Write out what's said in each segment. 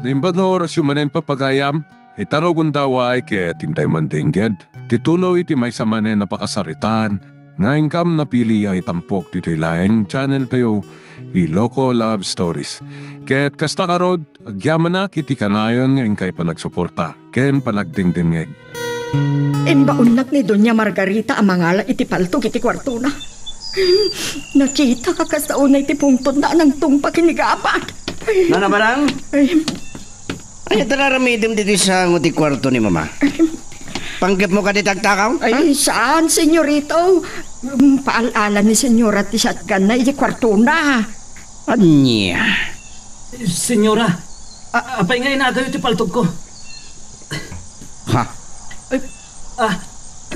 Nimbano orasyon manen papagayam, itaro gundaway kaya tintay mandingged. Titulo iti may samanen napakasaritan, nga ingkam napili ay tampok dito laing channel kayo, Iloko Love Stories. Kaya't kasta karod, agyaman na kiti kanayon nga ingkay panagsuporta, ken panagdingdingeg. Inbaunat ni Doña Margarita ang mangala iti paltog iti kwarto na. Nakita ka kasaon na iti pungtod na ng tumpa kinigapan. Nanabarang? Ay, tararamidim dito sa nguti kwarto ni Mama. Panggap mo ka di tagtakaw? Ay, saan, senyorito? Paalaala ni senyora ti shotgun na iti kwarto na. Anya? Senyora, apay nga inagaw iti paltog ko. Ha?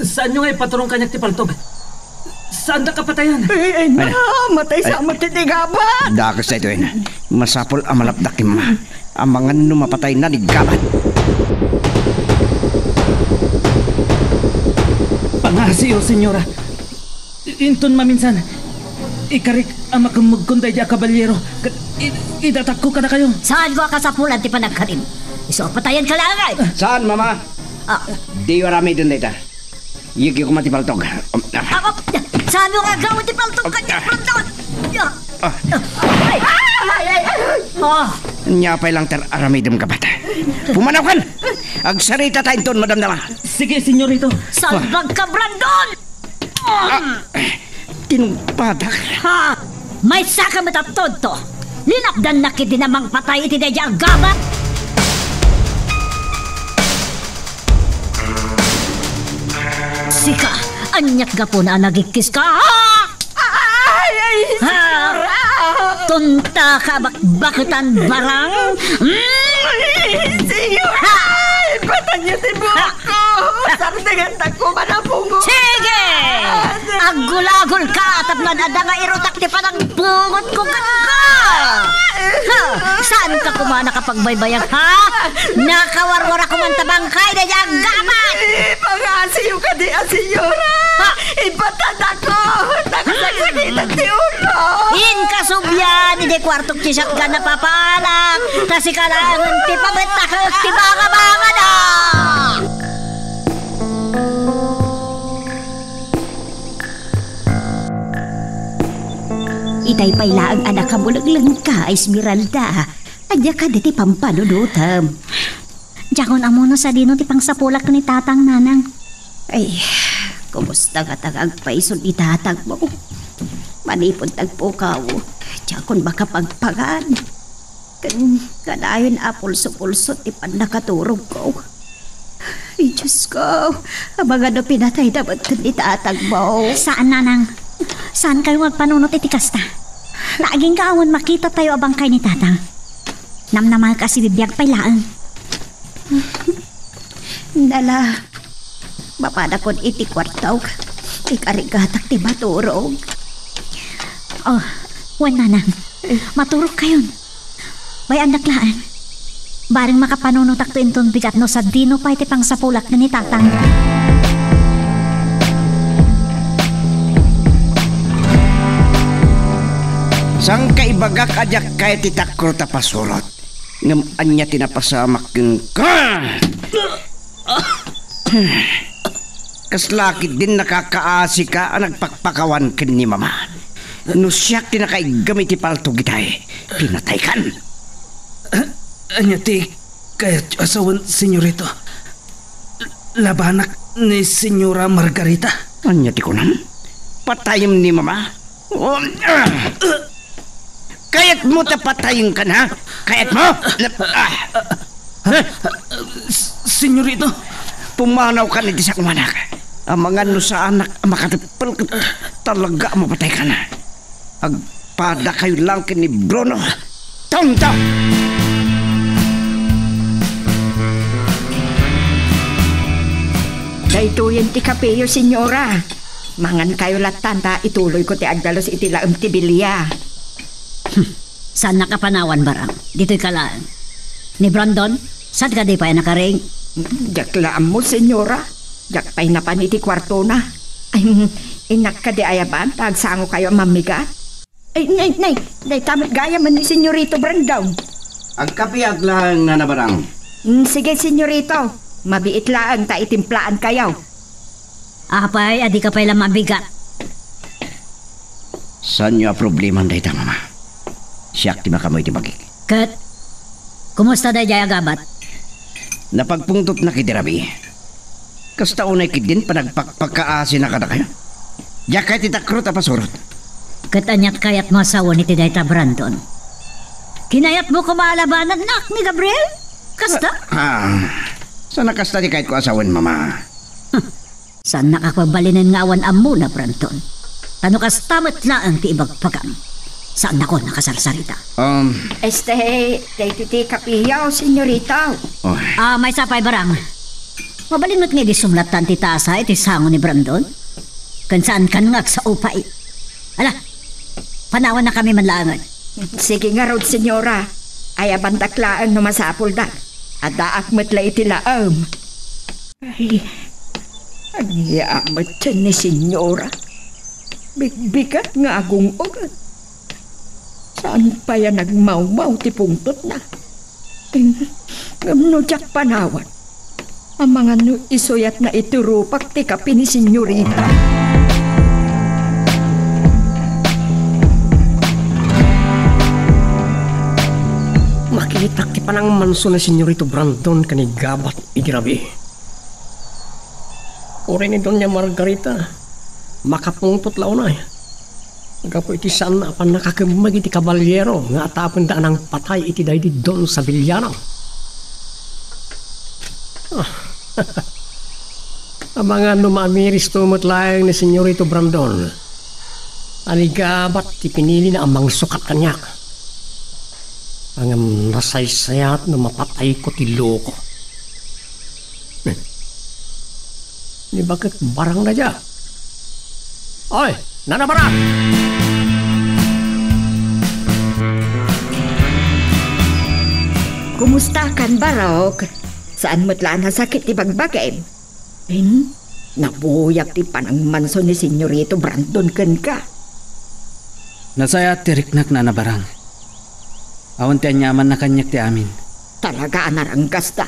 Saan nyo nga ipaturong kanyak ti paltog? Saan na kapatayan? Ay, na, matay sa matitigaban. Dakas na ito yun. Masapol ang malapdakim ma. Ang mga numapatay na nigaban. Pangasi o, senyora. Inton maminsan. Ikarik ang makamugkunday di kabalyero. Idatak ko ka na kayo. Saan ko kasapulan ti panagkarim? Iso patayan ka lang ay. Saan, Mama? Di warami dun dito. Yuki ko matipaltog. Saan mo nga gawin ti paltog ka niya? Nyapay lang aramidum ka bata. Pumanaw kan! Agsarita tayo doon, Madam Dama. Sige, senyorito. Salbag ka, Brandon! Tinumpadak. Ha! May saka matatod to. Linapdan na kiti namang patay iti dedya ang gabat. Sika, anyak ga po na nagikis ka. Ay, senyora! Tunta ka bakbakutan barang? Senyora! Ipatan niyo si buko! Sartingan ko man ang pungo! Sige! Agul-agul ka taplan ada nga irutak ti panang bungot ko ka! Saan ka kumana kapag baybayag ha? Nakawarwara ko man tabangkay na diyang gaman! Pangasiyo ka di, senyora! Ipatan ako! Nakasagsakitan ti ulo! Inkasubyan, hindi kwartok ti shotgun na papalak! Kasi kailangan ti pabetakak ti banga-banga na! Itay payla ang anak ka mulaglang ka, Esmeralda. Adya ka di ti pampanunutam. Diyakon amono sa dino ti pangsapulak ni tatang nanang. Ay, kumusta ka tagag paison itatag mo? Manipon tagpukaw. Diyakon baka pagpagan. Kanayon apulso-pulso ti pan nakaturog ko. Ay, Diyos ko. Abang ano pinatay dapat ni tatag mo. Saan, nanang? Saan kayo magpanunot iti kasta? Naaging kaawon makita tayo abang kay ni tatang. Namnamal kasi bibiyag pailaan. Dala, mapadakon iti kwartaw. Ikarigatak ti maturog. Oh, wan nanang. Maturog kayon. Bayan naklaan. Baring makapanunutak to inton bigat no sa dino pa iti pang sapulak ni tatang. Sang kaibagak ajak kay titakro tapasurot. Ngam anya tinapasamak yung ka. Kaslakit din nakakaasi ka ang nagpakpakawan kin ni Mama. Nusyak tinakaigamit ti palto gitay. Pinatay kan. Anya ti kayat asawan, senyorito. Labanak ni Senyora Margarita. Anya ti kunam? Patayim ni Mama? Kayat mo tapatayin ka na? Kayat mo? Senyorito, pumanaw ka ni sa kumanak. Ang mga no sa anak makatipal talaga mapatay ka na. Agpada kayo lang kini Bruno. Tonto! Daytoyen ti kapeyo, senyora. Mangan kayo latanta, ituloy ko ti agdalos iti laem ti bilya. Saan nakapanawan barang? Dito'y kalaan. Ni Brandon, saan ka di pa nakaring? Jaklaan mo, senyora. Jakpay na pa iti kwarto na. Ay, inak ka di ayaban, tagsango kayo mamigat. Ay, nay, tamit gaya man ni senyorito Brandon. Agkapiyag lang na nabarang. Sige, senyorito. Mabiit lang ta itimplaan kayaw. Apay, adi ka pala mabigat. Saan niyo ang problema na ita, mama? Siyak ti makamoy ti bagik. Kat, kumusta da jaya gabat? Napagpungtot na kidirabi. Kasta unay kidin panagpagpagkaasi na kada kayo. Yakay ti takrot a pasurot. Kat anyat kayat masawa ni Tidayta Brandon. Kinayat mo kumalabanan nak ni Gabriel? Kasta? Sana kasta di kahit ko asawan, mama. Saan nakakabalinan nga awan amo na Brandon? Tano kastamat laang ti ibagpagam. Saan ako nakasarsarita? Titi kapiyaw, senyorito. May sapay barang. Mabalinot nga di sumlatan ti tasa iti sango ni Brandon. Kan saan kan ngak sa upay. Ala, panawan na kami manlangan. Sige nga rod, senyora. Ay abandaklaan no masapul da. Adaak matla iti laam. Ay, aniyamat siya ni senyora. Bigbigat nga agong ugat. Saan pa yan nagmaumaw ti pungtot na? Ngamnudyak panawan. Ang mga isuyat na iturupak ti kapi ni senyorita. Makitak ti panang manso na senyorito Brandon kanigabat igirabi. Ore ni Doña Margarita. Makapungtot launay. Gapo iti saan na apan nakakimag iti kabalyero nga atapon daan ang patay iti daydi Don Savillano. Ang mga numamiris tumot lang ni senyorito Brandon. Anigabat ti pinili na amang sukat kanyak. Ang nasaysayat na mapatay ko ti loko. Ni bakit barang na dya? Oy, nanabara! Kumusta kan barok? Saan mo't laan sakit ti bagbagay? Nabuyak ti panang manso ni senyorito Brandon ken ka. Nasaya tiriknak na nabarang. Awan ti anyaman na kanyak ti amin. Talaga anarang kasta.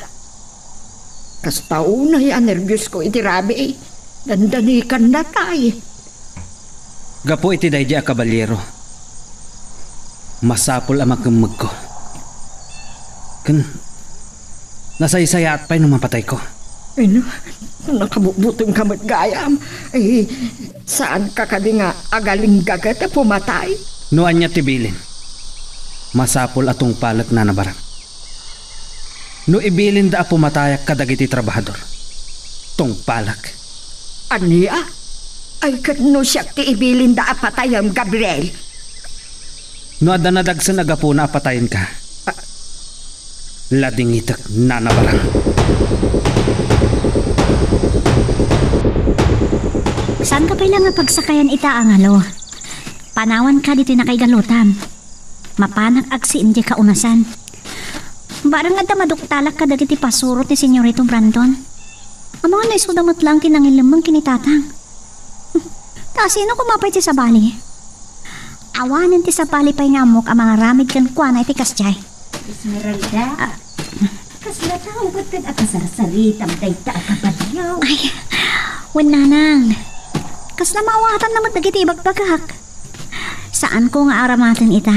Kasta unay anervyos ko iti rabi eh. Dandanikan na tayo. Gapo iti daydi a kabalyero. Masapol ang magkamag ko. Nasaysayat pa'y nung mapatay ko. Nakabubutong kamot gayam. Saan ka kadi nga agaling gagat na pumatay? Nuan niya tibilin. Masapol atong palak na nabarang. No ibilin da pumatayak kadagiti trabahador. Tong palak. Aniya? Ay katno siya ti ibilin da apatayam Gabriel. No adanadag sa nagapo na apatayin ka. Lading itak na nabarang. Saan ka pala nga pagsakayan ita ang alo? Panawan ka dito na kay galutam. Mapanak agsi hindi ka unasan. Barang nga maduktalak ka dagiti pasurot ni senyorito Brandon. Ang mga naisudamot lang kinangilamang kinitatang. Sino kumapay ti sa bali? Awanan ti sa bali pa'y ngamok ang mga ramid kan kuana iti kasjay. Esmeralda, kasla tao ba't kan akasarsalitang dayta akabalyaw? Ay, nanang. Kasla mawatan naman dagiti ibagbagak. Saan ko nga aramatan ita?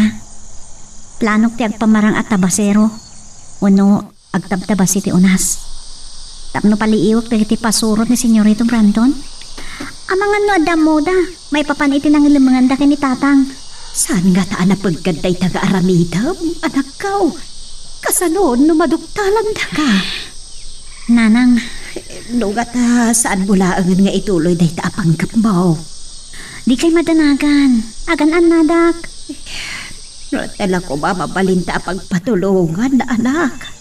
Planok ti agpamarang at tabasero. Uno, agtabtabas iti unas. Tapno paliiwak dagiti pasurot ni senyorito Brandon. Amangan no adam moda, may papan iti nang ilimanganda ni tatang. Saan nga taan na pagkaday taga-aramitam, anak kao? Kasanon no maduktalan da ka. Nanang, Nugat saan bulaangan nga ituloy day taapangkap mo? di kay madanagan. Agan nadak. Tala ko ba mabalinta pagpatulungan na anak?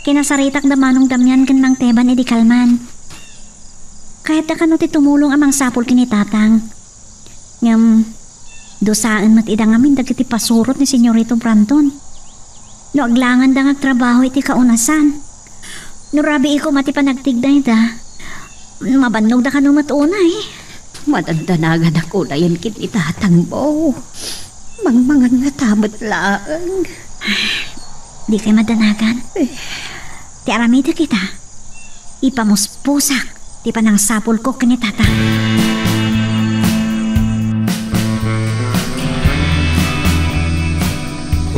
Kinasaritak da manong damyan kan mang teban edi kalman. Kahit da kano ti tumulong amang sapol kini tatang. Ngam, dosaan mat idang amin dagiti pasurot ni senyorito Brandon. No aglangan da ngagtrabaho iti kaunasan. No rabi iko mati panagtigday da. Mabannog da kano matunay. Madandanagan ako na yan kinitatang mo. Mangmangan nga tamat lang. Di kay madanagan. Ti aramida kita. Ipamuspusak. Ti panang sapul ko kini tatang.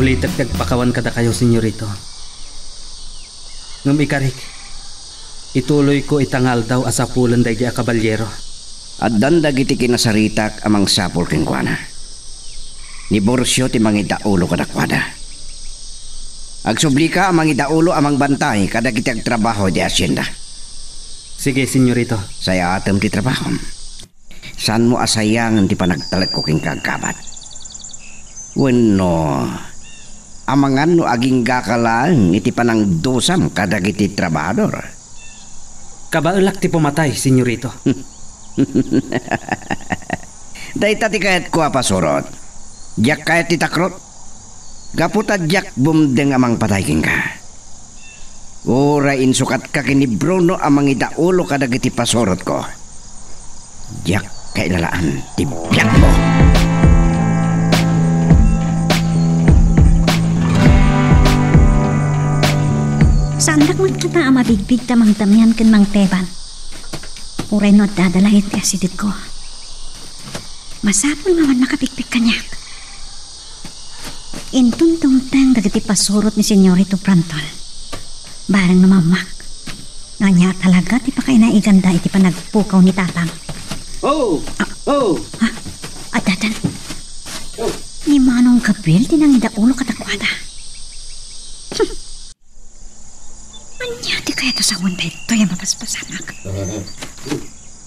Ulitak nagpakawan kada kayo, senyorito. Ngam ikarik, ituloy ko itangal daw asapulan day a kabalyero. At dandag iti kinasaritak amang sapol kengkwana. Ni Borsyo ti mangidaulo kadakwada. Agsubli ka amang idaulo amang bantay kada kiti agtrabaho di asyenda. Sige, senyorito. Saya atem ti trabaho. San mo asayangan ti panagtalag ko king kagabat. Wenno, amangan no aging gakalaan iti panang dosam kada kiti trabador. Kabaulak ti pumatay, senyorito. Dahita ti kayat ko apasurot. Diyak kayat ti takrot. Gaputa diyak bumdeng amang patay king ka. Ora insukat ka kini Bruno amang idaulo kadagiti pasorot ko. Diyak kailalaan ti biyak mo. Sandak man ka na mabigbig tamang tamyan kin mang teban. Uray no dadalahin ti asidit ko. Masapol nga man nakapikpik kanyak. Intuntungtang dagiti pasurot ni Senyorito Pranton. Barang namamak. Nga niya talaga ti pa kayo naiganda iti panagpukaw ni tatang. Oh! Oh! Ha? Adatan? Ni Manong Gabriel tinang idaulo katakwada. Anya di kaya to sa wanda ito yung mapaspasamak.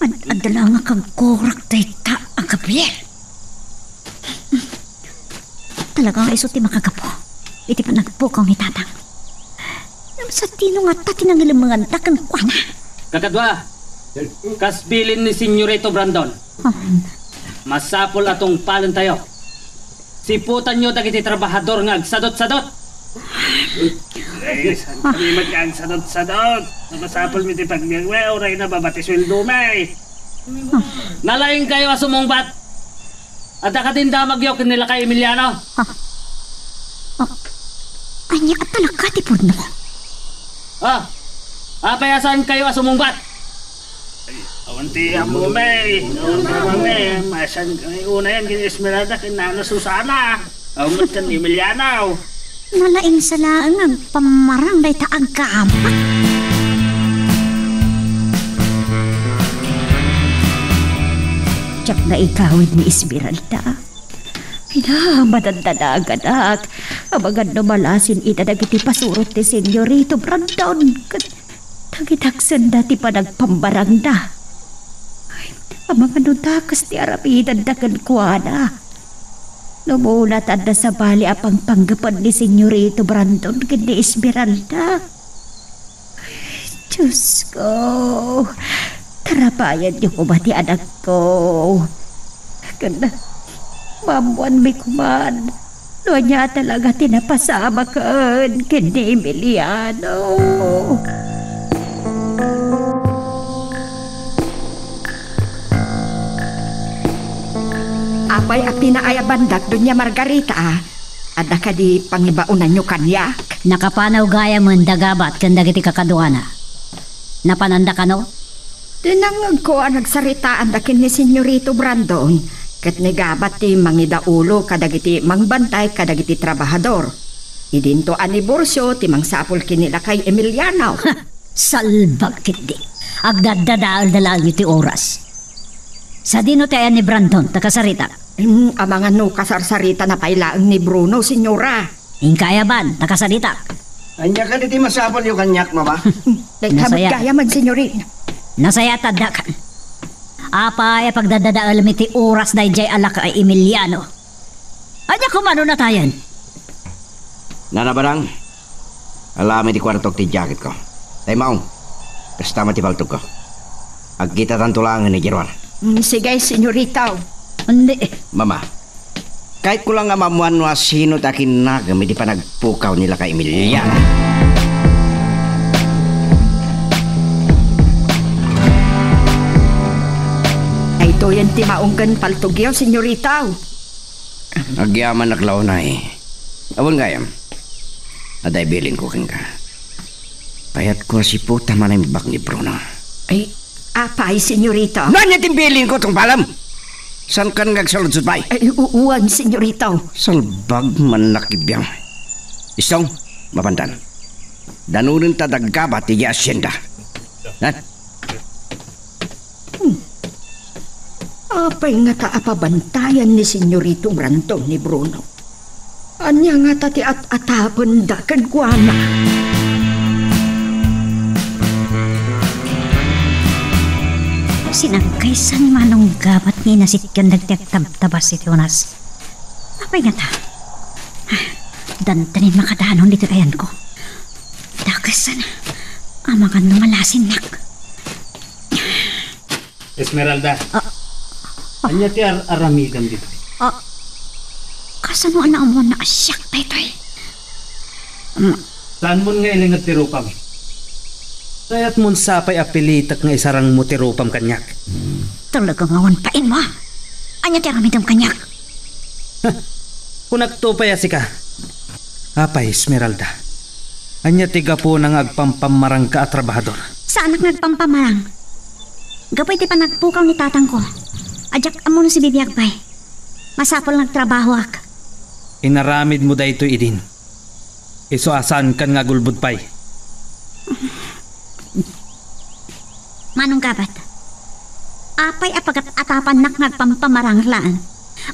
Adala nga kang korak dayta ang Gabriel. Talaga nga iso ti makagapo. Iti pa nagpukaw ni tatang. Sa tino nga ta tinangilamangan ta kang kwana. Kakadwa, kasbilin ni Senyorito Brandon. Masapol atong palan tayo. Siputan nyo dagiti trabahador nga agsadot-sadot. Ay, kami mag-agsadot-sadot. Masapol mi ti pagmiyagwe, oray na babatisweldo may. Nalaing kayo asumungbat. At akatinda magyok nila kay Emiliano. Anya at talaga ti Purno. Payasan kayo asumungbat. Awanti mo may. Awanti mo may. Masan kami una yan kini Esmeralda kinana Susana. Awanti kan Emiliano. Nalaing sala ang pamarang day taang kaama. Tiyak na ikawid ni Esmeralda. Pinamadadadagan abagan numalasin itadagiti pasurot ni Senyorito Brandon. Tagitaksan dati pa nagpambarangda. Amang anutakas ti arapidan dagan kuana. Lumulat na sa bali apang panggapan ni Senyorito Brandon kani Esmeralda. Diyos ko. Tarapayan niyo ko ba ti anak ko? Ganda. Mamuan may kuman. Doon niya talaga tinapasama kan kani Emiliano. Apay a pinaayabandak doon niya Margarita Ada ka di pangibaunan nyo kanyak. Nakapanaw gaya mo dagabat kanda giti kakaduana. Napananda ka no? Dinangag ko ang nagsaritaan dakin ni Senyorito Brandon. Kat nigabat ti mangidaulo kadagiti mangbantay kadagiti trabahador. Idinto aniborsyo ti mangsapol kinila kay Emiliano. Salbag kiti. Agdadadaal na lang iti oras. Sa dino tayo ni Brandon, takasarita. Amangan no kasarsarita na pailaang ni Bruno, senyora. Inkayaban, takasarita. Anya ka diti masapol yung kanyak mo ba? Nagkamot kaya man, senyorin. Nasaya tadakan. Apa ay pagdadadaal iti oras na ijay alak ay Emiliano. Anya kumano na tayan? Nanabarang, alam iti kwartok ti jacket ko. Tay maong, kasta mati baltog ko. Agkita tantulangan ni Jeron. Sige, senyorita. Hindi. Mama, kahit ko lang nga mamuan no sino takin nagam, hindi pa nagpukaw nila kay Emiliano. Ay to yan ti maunggan paltugyaw, senyorita. Agyaman naklaw na eh. Awon gayam. Aday bilin ko kin ka. Payat ko si puta manimbak ni Bruno. Ay, apay, senyorito. Nanya timbilin ko tong palam. San kan ngagsalud bay? Ay, uuwan, senyorito. Salbag man nakibiyang. Isong, mapandan. Danunin ta daggabat ti asyenda. Apay nga taapabantayan ni senyorito Brandon ni Bruno. Anya nga tati at-atapan da kagwana. Sinangkaysan manong gabat ni nasityan nagtagtabtabas si Jonas. Apay nga ta? Dantanin makadanon dito kayan ko. Dakasan, amakan numalasin nak. Esmeralda. Anya ti aramidam dito. Kasano na mo na asyak taytoy? Saan mo nga ilingat ti rupam? Kayat mon sapay apilitak nga isarang mo ti rupam kanyak. Talagang awan pain mo. Anya ti aramidam kanyak? Kung nagtupay asika. Apay, Esmeralda. Anya tiga po nang agpampamarang ka at trabahador. Saan nagpampamarang? Gapoy ti panagpukaw ni tatang ko. Ajak amo na si bibiyag pay. Masapol nagtrabaho ak. Inaramid mo dayto idin. Iso asan kan nga gulbud pay. Manong gabat. Apay apagat atapan nak nagpampamarang laan.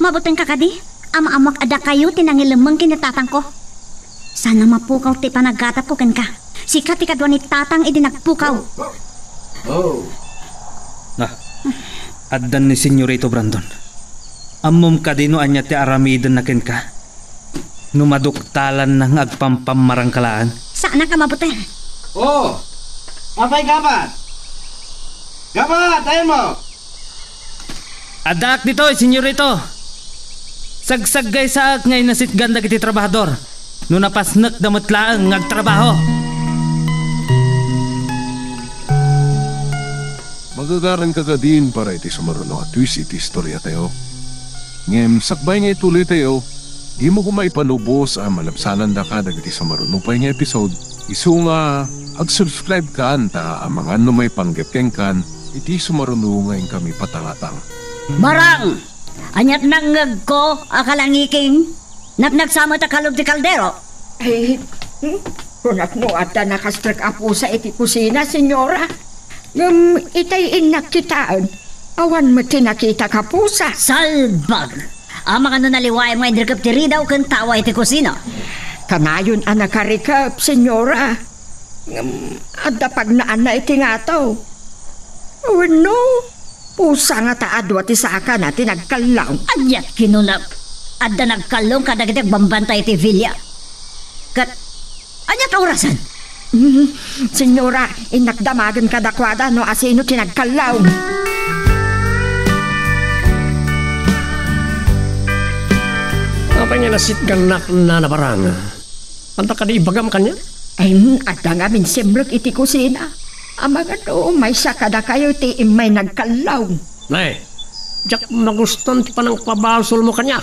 Mabuting kakadi, ama-amak ada kayo tinangilamang kinitatang ko. Sana mapukaw ti panaggatap ko ken ka. Sikat ti kadwa ni tatang idi nagpukaw. Addan ni Senyorito Brandon. Ammom ka dino anya ti aramidan na ken ka. Numaduktalan ng agpampamarang kalaan. Sana ka mabuting? Apay gabat? Gabat, ayun mo! Adak dito, Senyorito. Sagsagay saak ngay nasit ganda kiti trabahador. No napasnak damot laang ngagtrabaho. Magagaran ka din para iti sumaruno at twist iti istorya tayo. Ngem, sakbay nga ituloy tayo, di mo kumay panubos ang malabsanan da ka dagiti sumaruno pa nga episode. Isu nga, ag-subscribe ka anta ang mga may panggapkeng kan, iti sumaruno ngayon kami patangatang. Marang! Anyat nangag ko, akalangiking. Nagsama ta kalog ti kaldero. Ay, kunak no at nakastrak apo sa iti kusina, senyora. Itay inakitaan. Awan mo tinakita ka pusa. Salbag! Ama ka na naliway mo indrikap ti ridaw kang tawa iti kusina. Kanayon ang nakarikap, senyora. Adda pag naan na iti nga to. Oh no, pusa nga taadwa ti saka na tinagkalaw. Anyat kinunap. Adda nagkalong kadagitag bambantay ti Villa. Kat, anyat orasan? Senyora, inakdamagan kadakwada no asino tinagkalaw. Apa niya nasit ganak na nabarang? Anta ka di ibagam kanya? Ay, adda nga min simrek iti kusina. Amaga to, may sakada kayo ti imay nagkalaw. Nay, jak nagustan ti panang pabasol mo kanya.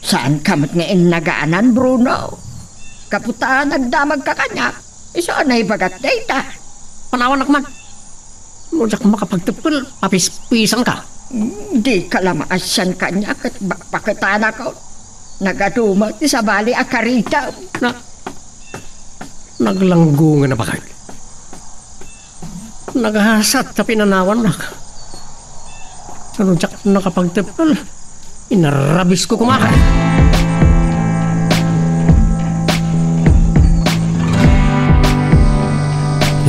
Saan kamat nga inagaanan, Bruno? Kaputa nagdamag ka kanya. Isa na ibagat data. Panawan nakman. Mo jak makapagtipil, papis-pisan ka. Di ka lamaasyan kanya kat pakitana ko. Nagadumat sa bali akarita. Naglanggungan na ba kayo? Naghasat sa pinanawan na. Ano jak nakapagtipil? Inarabis ko kumakay.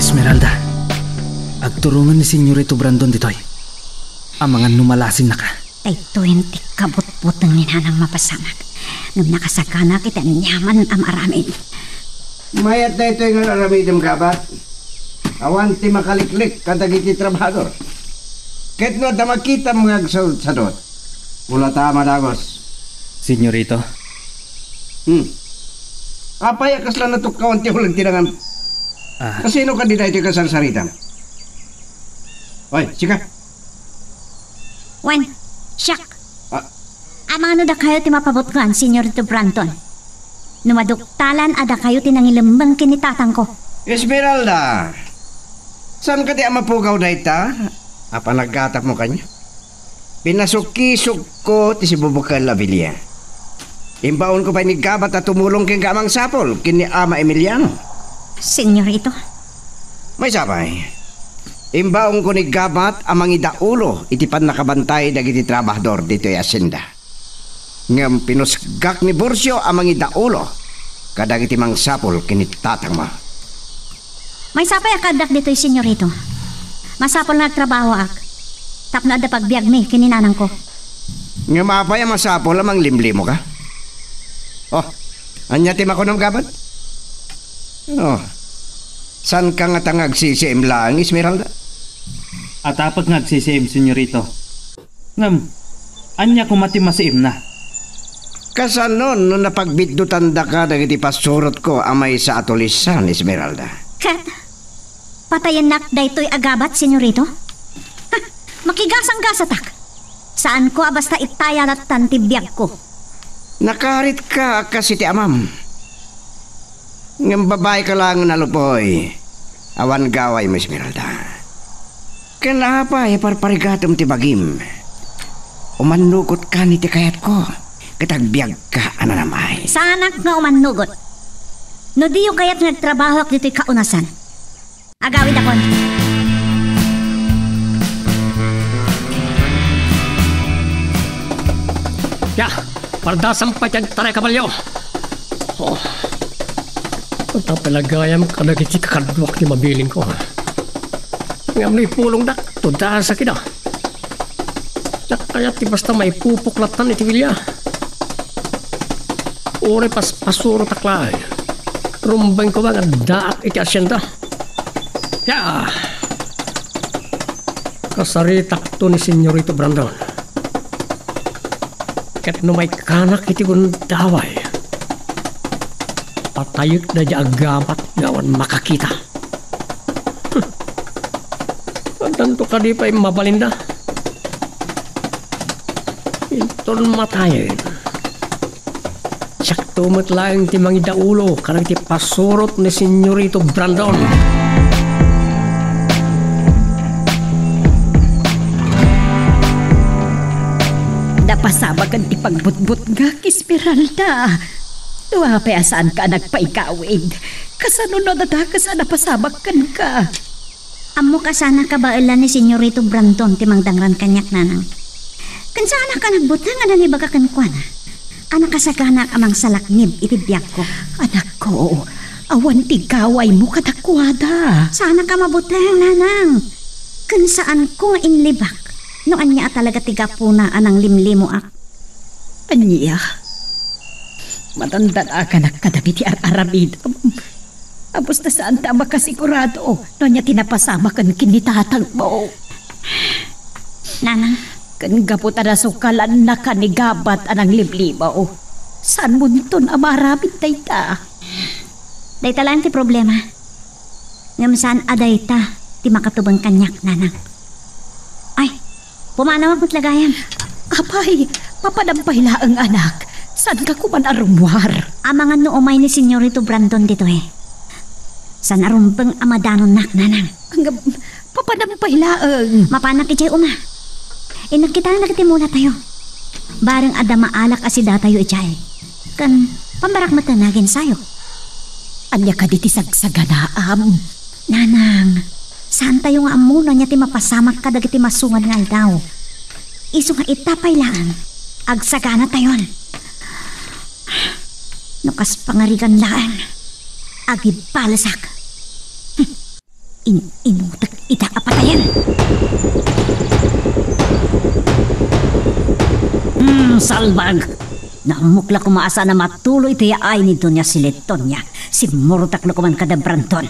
Esmeralda, agturungan ni Senyorito Brandon ditoy. Ang mga numalasin na ka. Ay 20 kabut-butang ni nanang mapasamak. Nung nakasakana kita nyaman ang aramin. Mayat na ito yung aramidam gabat. Awan ti makaliklik kadagiti trabahador. Ket no da makita mga agsadot. Wala tama dagos. Senyorito, Apay akas lang natukawan ti hulang tinangan. Kasino ka din ito kasarsaritam? Oy, sika. Wen, siyak. Amang ano da kayo ti mapabot kan, Senyorito Brandon? Numaduktalan ada kayo tinangilambang kinitatang ko. Esmeralda, saan ka di mapugaw na ita? Apa naggatap mo kanya? Pinasukisok ko ti si Bubukal Abilia. Imbaon ko pa ni Gabat at tumulong king kamang sapol kini Ama Emiliano. Senyorito, May sabay. Imbaon ko ni Gabat amang idaulo iti pan nakabantay dagiti trabahador dito ay asyenda. Ngam pinusgak ni Bursyo amang idaulo kadagiti mang sapol kini tatang mo. may sapay akadak dito'y senyorito. Masapol na nagtrabaho ak. Tapno ada pagbiag mi kininanang ko. Nga mapay ang masapol amang limlimo ka? Oh, anya tim ako ng Gabat? Oh, san ka nga tangag sisiim lang, Esmeralda? At apat nagsisiim, senyorito. Ngam, anya kumati masiim na. Kasanon no napagbiddutan da ka dagiti pasurot ko amay sa atulisan, Esmeralda. Kat, patayan nak daytoy agabat, senyorito? Ha, makigasang-gasatak. Saan ko basta itaya at tantibiyag ko? Nakarit ka kasi ti amam. Ngam babae ka lang nalupoy. Awan gaway mo, Esmeralda. Kanapay parparigatom ti bagim. Umanukot ka ni ti kayat ko. Katagbiag ka ananamay. Sanak nga umanugot. No di yung kaya't nagtrabaho ak dito'y kaunasan. Agawid akon. Ya, pardasan pa dyan taray kabalyo. Oh. Ito palagayam ka na kiti kakadwak ni mabiling ko. Ngam na ipulong dak, tudaan sa kina. Kaya ti basta may pupuklatan iti Vilya. Uri pasuro taklay. Rumbang ko ba nga daak iti asyenda. Ya. Kasaritak to ni Senyorito Brandon. Ket no may kanak iti gundaway. Patayot na di agapat ngawan makakita. Tanto ka di pa mabalinda. Iton matayin. Siyak tumot lang ti mangidaulo karang ti pasurot ni Senyorito Brandon. Napasabagan ti pagbutbut nga, Esmeralda. Tuwa pa saan ka nagpaikawid. Kasanunod na kasan napasabagan ka. Amo ka sana kabailan ni Senyorito Brandon ti mangdangran kanyak nanang. Kansana ka nagbutang nga nang ibaga kankwana. Anak kasagana amang salaknib iti biyak ko. Anak ko, awan ti kaway mo katakwada. Sana ka mabutang nanang. Kansaan ko nga inlibak. No anya talaga tigapuna anang limlimo ak. Anya, matanda na ka nakadabi ti ar-aramid. Apos na saan ta makasigurado no niya tinapasama kan kinitatang mo. Nanang, kan gaputa na sukalan na kanigabat anang liblimaw. Saan munton amaramid dayta? dayta lang ti problema. Ngam saan adayta ti makatubang kanyak nanang. Ay, pumanaw ak matlagayan. Apay, papadampay laang anak. Saan ka kuman arumwar? Amangan no umay ni Senyorito Brandon dito eh. San arumpeng amadanon nak nanang. Hanggang papadampay laang. Mapanak ijay uma. Nakita na nagtimula tayo. Barang ada maalak asida tayo ijay. Kan pambarak matanagin sayo. Anya ka diti sagsaganaam. Nanang, saan tayo nga amuna niya ti mapasamak ka dagiti masungan nga daw. Iso nga itapay lang. Agsagana tayon. Nukas pangarigan laan. Agibalasak. Inutak ita apatayan. Salbag. Namukla kumaasa na matuloy iti ay ni Doña Siletonia. Si Murutak na kuman kada Branton.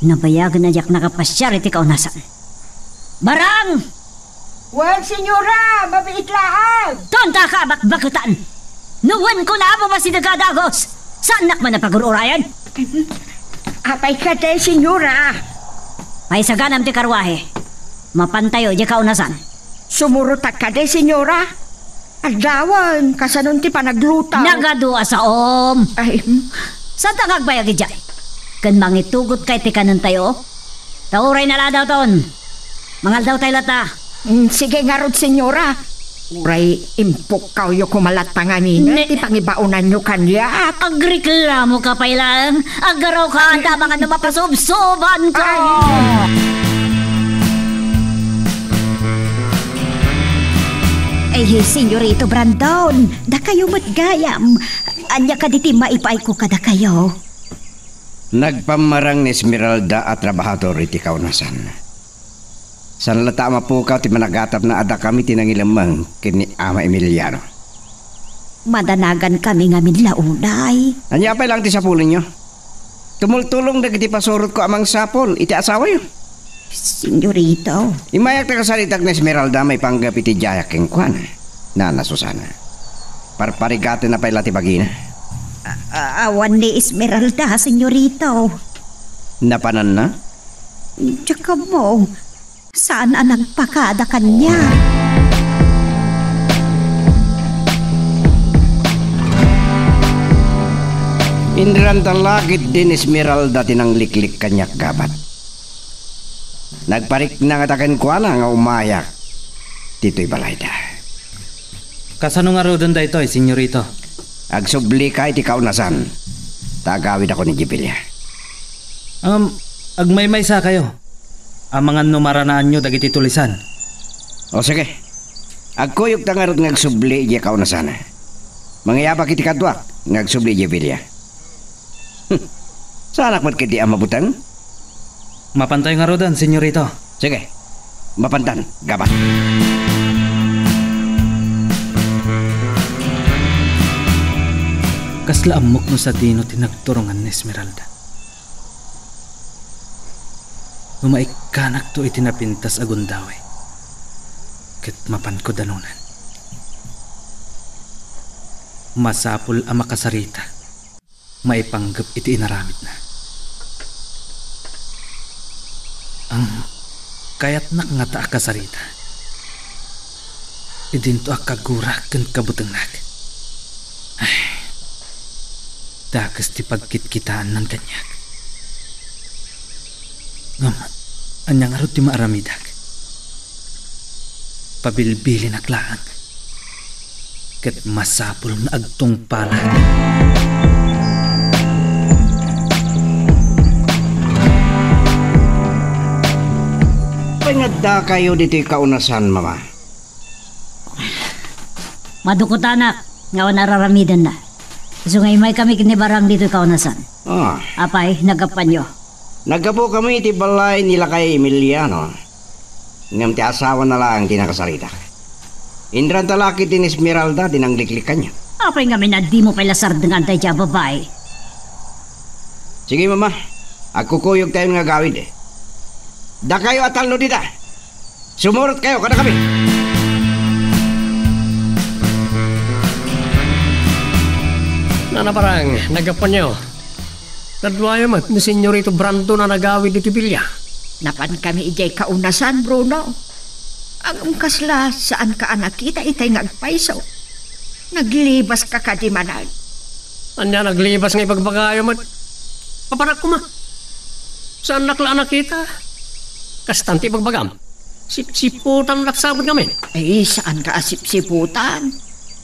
Nabayagan na yak nakapasyar iti kaunasan. Barang! Well, senyora, mabiitlaan. Tonta ka bakbakutan! Nuwan ko na mo ba si Nagadagos? Saan nak man na pag-urayan? Apay ka tayo, senyora. Ay saganam ti karwahe. Mapantayo di kaunasan. Sumurutak ka tayo, senyora. Aldawan, kasanon ti panaglutaw. Nagadua sa om. Ay, Sa tagag bayag ijay. Kan mangitugot kay ti kanan tayo. Tauray na la daw ton. Mangal daw tayo lata. sige nga rod, senyora. Uray, impok kaw yung kumalat pangamin. Ne- Ti pangibaunan nyo kanya. Agreklamo ka pa ilang. Agaraw ka ang tabangan na mapasubsoban ko. Ay, senyorito Brandon, da kayo matgayam. Anya ka diti maipay ko kada kayo. Nagpamarang ni Esmeralda at trabahador iti kaunasan. San lata mapukaw ti managatap na ada kami tinangilamang kini Ama Emiliano. Madanagan kami nga midlaunay. Anya pa lang ti sapulin nyo. Tumultulong dagiti pasurot ko amang sapol iti asawa yun. Senyorito. Imayak ta kasalitag ni Esmeralda may panggap iti jayak keng kwan. Nana Susana. Parparigate na pa ila ti bagina. Awan ni Esmeralda, senyorito. Napanan na? Tsaka mo, saan ang nagpakada kanya? Indran talagit din Esmeralda tinangliklik kanyak gabat. Nagparik na nga taken ko na nga umayak. Tito'y balayda. Kasano nga rodan da ito senyorito? Agsubli ka iti kaunasan. Tagawid ako ni Jibilya. Agmaymay sa kayo. Ang mga numaranaan nyo dagiti tulisan. O sige. Agkuyog ta nga rod ngagsubli iti kaunasan. Mangyayabak iti kadwak ngagsubli Jibilya. Saan akmat kiti ang mabutang? Mapantay nga rodan, senyorito. Sige. Mapantan. Gabat. Kasla amok no sa dino tinagturungan ni Esmeralda. Umaikanak to itinapintas agundawe. Ket mapan ko danunan. Masapul ang makasarita. Maipanggap iti inaramid na. Ang kayat nak nga ta akasarita. Idinto akagura ken kabutengnak. Ay. Dakas ti pagkitkitaan ng kanyak. Ngam, anyang arot ti maaramidag. Pabilbilin aklaan. Ket masapul na agtong pala. Pangadda kayo dito kaunasan, mama. Madukot anak. Nga nararamidan na. So ngayon may kami kinibarang dito kaunasan. Apay, nagapan nyo. Nagkapo kami iti balay nila kay Emiliano. Ngam ti asawa na lang tinakasarita. Indran talaki din Esmeralda dinangliklikan niya. Apay nga na di mo pailasar dengan tayo dyan babae. Sige mama, agkukuyog tayo nga gawid eh. Da kayo atal no dita. Sumurot kayo kada kami. Nana parang, nagapan nyo. Nadwaya mat ni Senyorito Brando na nagawid dito bilya. Napan kami ijay kaunasan, Bruno. Ang kasla, saan ka anak kita itay nagpaiso. Naglibas ka kadimanag. Anya naglibas nga ipagbagayo mat. Papanak ko ma. Saan nakla anak kita? Kastanti pagbagam. Sip-siputan naksabot kami. Ay, saan ka asip-siputan?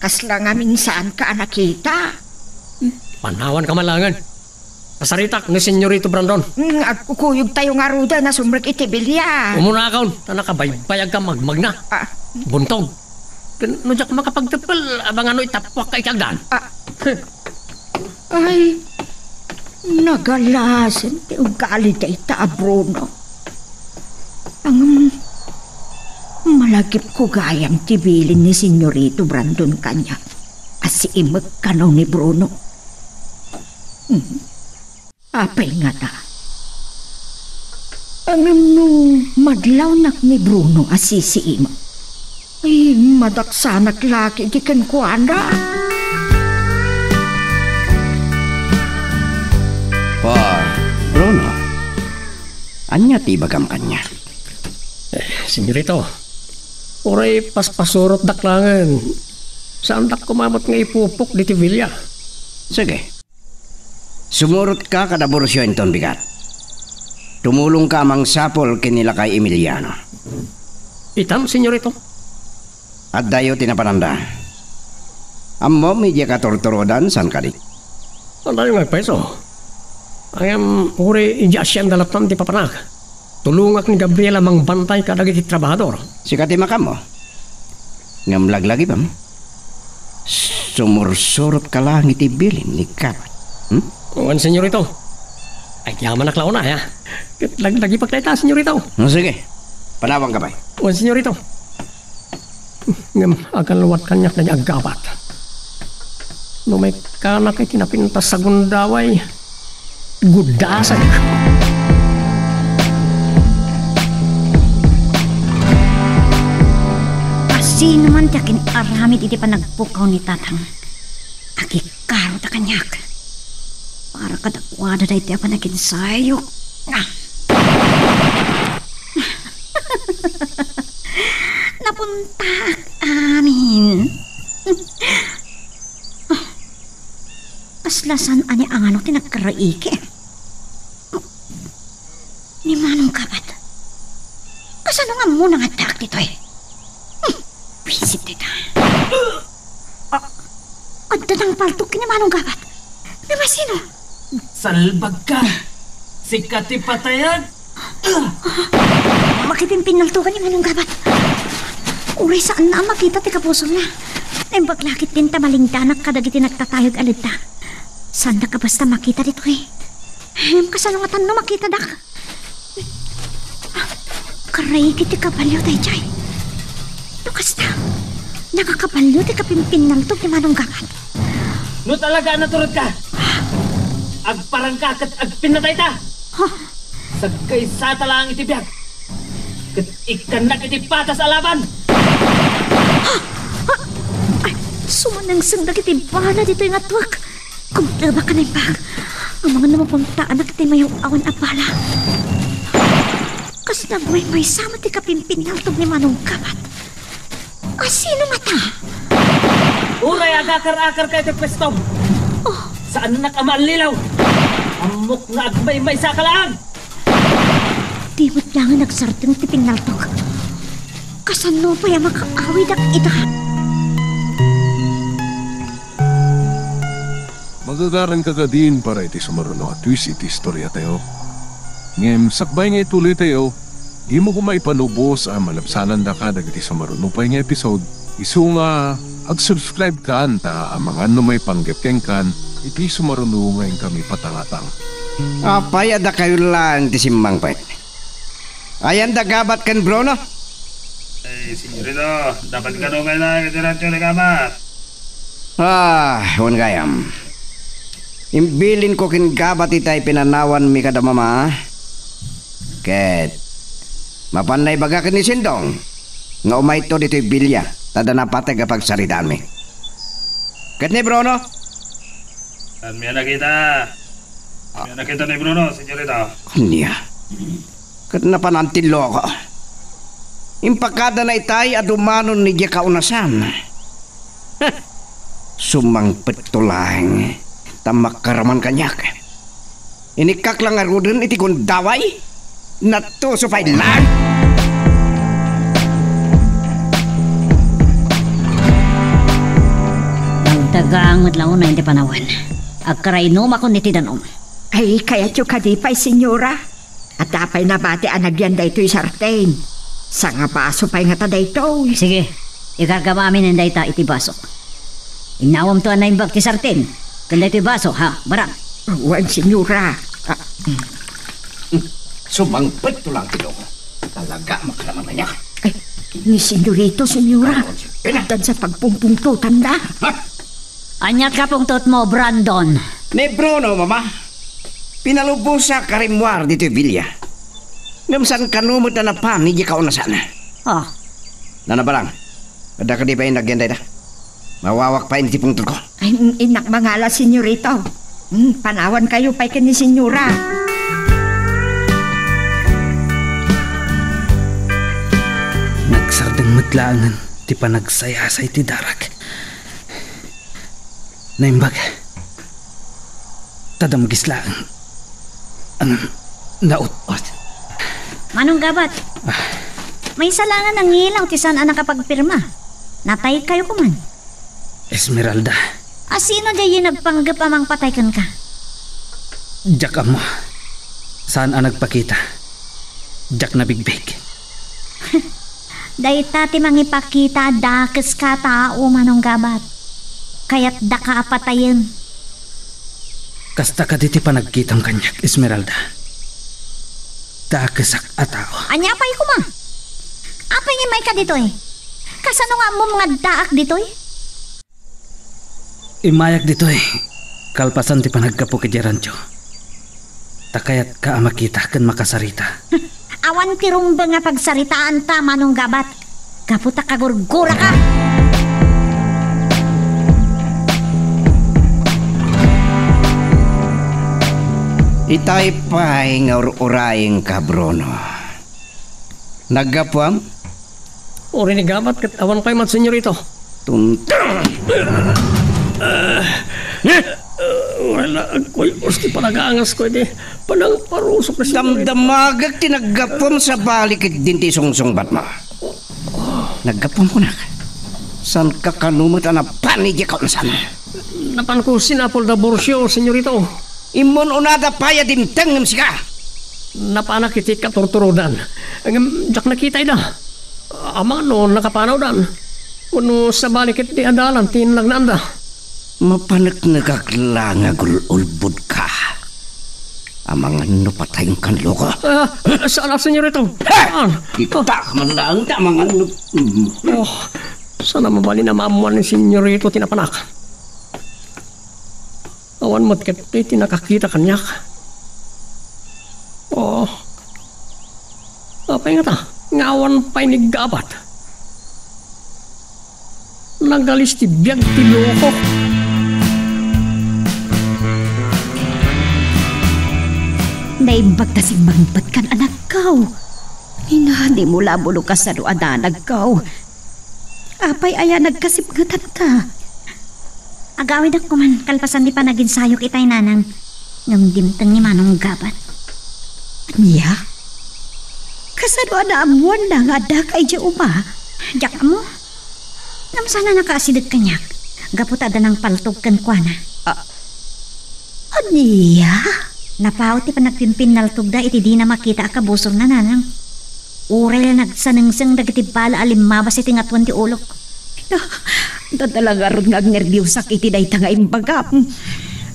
Kasla ngamin saan ka anak kita. Panawan ka malangan. Pasaritak ni Senyorito Brandon. Agkukuyog tayo nga ruda na sumrek iti bilya. Umunakaw, na nakabaybayag ka magmagna. Buntog. No jak makapagtapal, abang ano itapwak ka ikagdan. Ay, nagalasan ti ugali da ita, Bruno. Ang malagip ko gayang tibilin ni Senyorito Brandon kanya. Asi imag kanaw ni Bruno. Apay nga ta. Ang madlawnak ni Bruno asisi imag. Ay, madaksanak laki di kan kuanda. Bruno, anya tibagam kanya. Senyorito, oray paspasurot daklangan. Saan dak kumamot nga ipupok di ti Villa? Sige. Sumurot ka kada borosyon ton bigat. Tumulong ka mang sapol kinila kay Emiliano. Itam, senyorito. At dayo tinapananda. Ammo medya ka tortorodan san ka di. Ang tayo nga peso. Ayam, uri ijasyang dalatan ti papanak. Tulungak ni Gabriela mang bantay kadagiti trabahador. Sikati makam mo. Ngamlag-lagi pa mo. Sumursurot ka lang iti bilin ni Kapat. Ang senyorito. Ay, yaman na klaon na, ya. Lagi pagkita, senyorito. Sige. Panawang ka pa. Ang senyorito. Ngam, akan luwat kanyak na niya agapat. No may kanak ay kinapintas sa gundaway. Gudasan. Kasi naman takin aramid iti panagpukaw ni tatang. Agikaro ta kanyak. Para kadakwada na iti apanakin sayo. Napunta amin. Aslasan ani ang ano tinagkaraike. Ni Manong Kapat. Kasano nga muna nga tak dito eh? Visit dito. Adda ng paltok ni Manong Kapat. Di ba sino? Salbag ka! Sikat ipatayan! Makipimpin ng tukan ni Manong Kapat. Uray saan na makita ti kapuso na. Ay baglakit din tamalingdanak kadagiti nagtatayog alita. Saan na ka basta makita dito eh? Kasalungatan no makita dak. Karay kiti kapalyo tayo chay. Tukas na. Nakakapalyo ti kapimpin ng tug ni Manong Kapat. No talaga naturod ka! Agparang ka kat agpinatay ta! Sagkay sa talang itibiyag! Kat ikanak iti patas alaban! Ay, sumanang sandag iti bala dito yung atwag. Kung taba ka na yung bag, ang mga namapuntaan na kiti mayong awan apala. Kas nagway may sama ti kapimpin ng tug ni Manong Kapat. Sino nga ta? Uray agakar-akar ka iti pwesto! Saan nakamaalilaw? Amok na agmay-may sa kalaan! Di mo't lang nagsarting ti pinaltog. Kasano pa yung makaawid ang ita? Magagaran ka ka din para iti sumaruno at twist iti istorya tayo. Ngem, sakbay nga ituloy tayo, di mo kumaipanubos ang malabsanan da ka dagiti sumaruno pa yung episode. Isu nga, ag-subscribe ka ta ang mga may panggapkeng kan, iti sumaruno ngayon kami patangatang. Apay ada kayo lang ti simbang pa. Ayan dagabat kan bro no? Ay, senyorito, dapat ka nung kailangan itiratyo ni Kamat. Huwag gayam. Imbilin ko kingabat itay pinanawan mi kada mama. Ket, mapanay baga ni Sindong. Nga umay to dito'y bilya, tada napatay kapag saritaan mi. Ket ni Bruno? Saan miya nakita? Miya nakita ni Bruno, senyorito. Niya. Ket napanantilo ko. Impakada na itay adumanon ni Diya kaunasan. Sumangpet tulang. Tamak karaman kanyak. Inikak lang arudin iti kundaway. Nato supay lang. Dagdagang madlaon na hindi panawan. Agkarainom ako ni Tidanom. Ay, kaya tiyo kadipay, senyora. At dapay na bati anagyan da ito'y sartain. Sa nga baso pa'y nga tada ito. Sige, ikargama amin ang dayta iti baso. Inawam to na imbag ti sartin. Kanda iti baso, ha? Barang. Huwag, senyora. Sumangpet tulang tilo ko. Talaga makalaman na niya. Ay, ni senyorito, senyora. Dan sa pagpumpungto, tanda. Anyat ka pong tot mo, Brandon. Ni Bruno, mama. Pinalubos sa karimwar dito Villa. Namsan kanumot na napam ni Diya kaunasan. Oh, Nanabarang. Ada ka di pa yung nagyanday na. Mawawak pa yung tipungtol ko. Ay, inak mangala, senyorito. Panawan kayo pa'y ka ni senyora. Nagsardang matlaangan, ti panagsayasay ti darak. Naimbag. Tadamagis lang. Ang naut-ut. Manong Gabat, may salangan ng ilaw ti saan nakapagpirma. Natay kayo kuman. Esmeralda. Sino di yung nagpanggap amang patay kan ka? Jack amo. Saan ang nagpakita? Jack na bigbig. Dahil tati mangipakita dakes ka tao, Manong Gabat. Kaya't daka apatayin. Kasta ka diti pa nagkitang kanyak, Esmeralda. Dakesak atao. Anya pa ko ma? Apay nga may ka dito eh. Kasano nga mo mga daak dito eh? Imayak dito eh. Kalpasan ti panagkapo ka Jerancho. Takayat ka makita kan makasarita. Awan tirong ba nga pagsaritaan ta, Manong Gabat? Kaputa kagurgura ka! Itay pa'y nga urayeng ka, Bruno. Naggapuam? Uri ni Gabat, kat awan pa'y mat senyorito. Wala ako'y usti panagangas ko, edi. Panang parusok na senyorito. Damdamagag tinaggapuam sa balik at dinti sungsong bat mo. Naggapuam ko na. San ka kanumat na panigya ka sana? Napan ko sinapol da borsyo, senyorito. Imon unada paya din tangam sika. Napanak iti katurturodan. Jak nakita ida. Amang no nakapanaw dan. Kuno sa balik iti adalan tinlagnanda. Mapanak nagagla gululbud ka. Amang ano patayong kanloko. Saan senyorito? Kita man lang tamang ano. Sana mabali na mamuan ni senyorito tinapanak. Awan mo't iti nakakita kanyak. Apay nga ta? Ngawan pa'y ni Gabat. Nagalis ti biyag ti loko. Naimbag ta si mangbat kan anak kau. Hinahandi mo labulo ka sa ruadanag kau. Apay aya nagkasipgatan ka. Agawid ako man, kalpasan di pa nag-insayo kitay nanang. Ngamdimtang ni Manong Gabat. Niya? Kasano na amuan na nga dak ay diya uma? Jak mo? Ngam sana nakaasidot kanyak. Gaputada ng paltog kan kwa na. Niya? Napaw ti pa nagpimpin naltog da iti di na makita akabusong na nanang. Urel nagsanungsang dagiti bala alimabas iti ngatuan ti ulok. Dadalaga ron nga nervyusak iti day nga imbagap.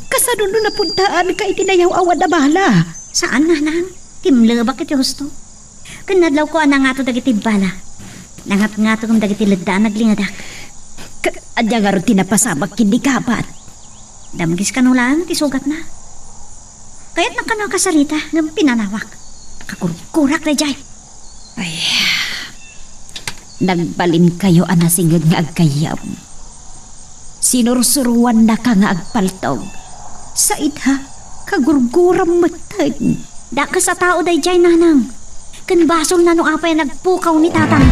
Kasano no napuntaan ka iti dayaw awan na bala? Saan nanang? Timlebak iti husto. Kanadlaw ko anang nga to dagiti bala. Nangat-ngato kong dagiti ledda naglingadak. Adya nga ron tinapasabak kindi Gabat. Damagis ka nulaan, tisugat na. Kaya't nakanakasarita ng pinanawak. Kakurkurak na jay. Ay, nagbalin kayo anasigag nga agkayam. Sinursuruan na ka nga agpaltog. Sa idha, kagurguram matag. Daka sa tao day jay nanang. Kanbasol na nung apay nagpukaw ni tatang.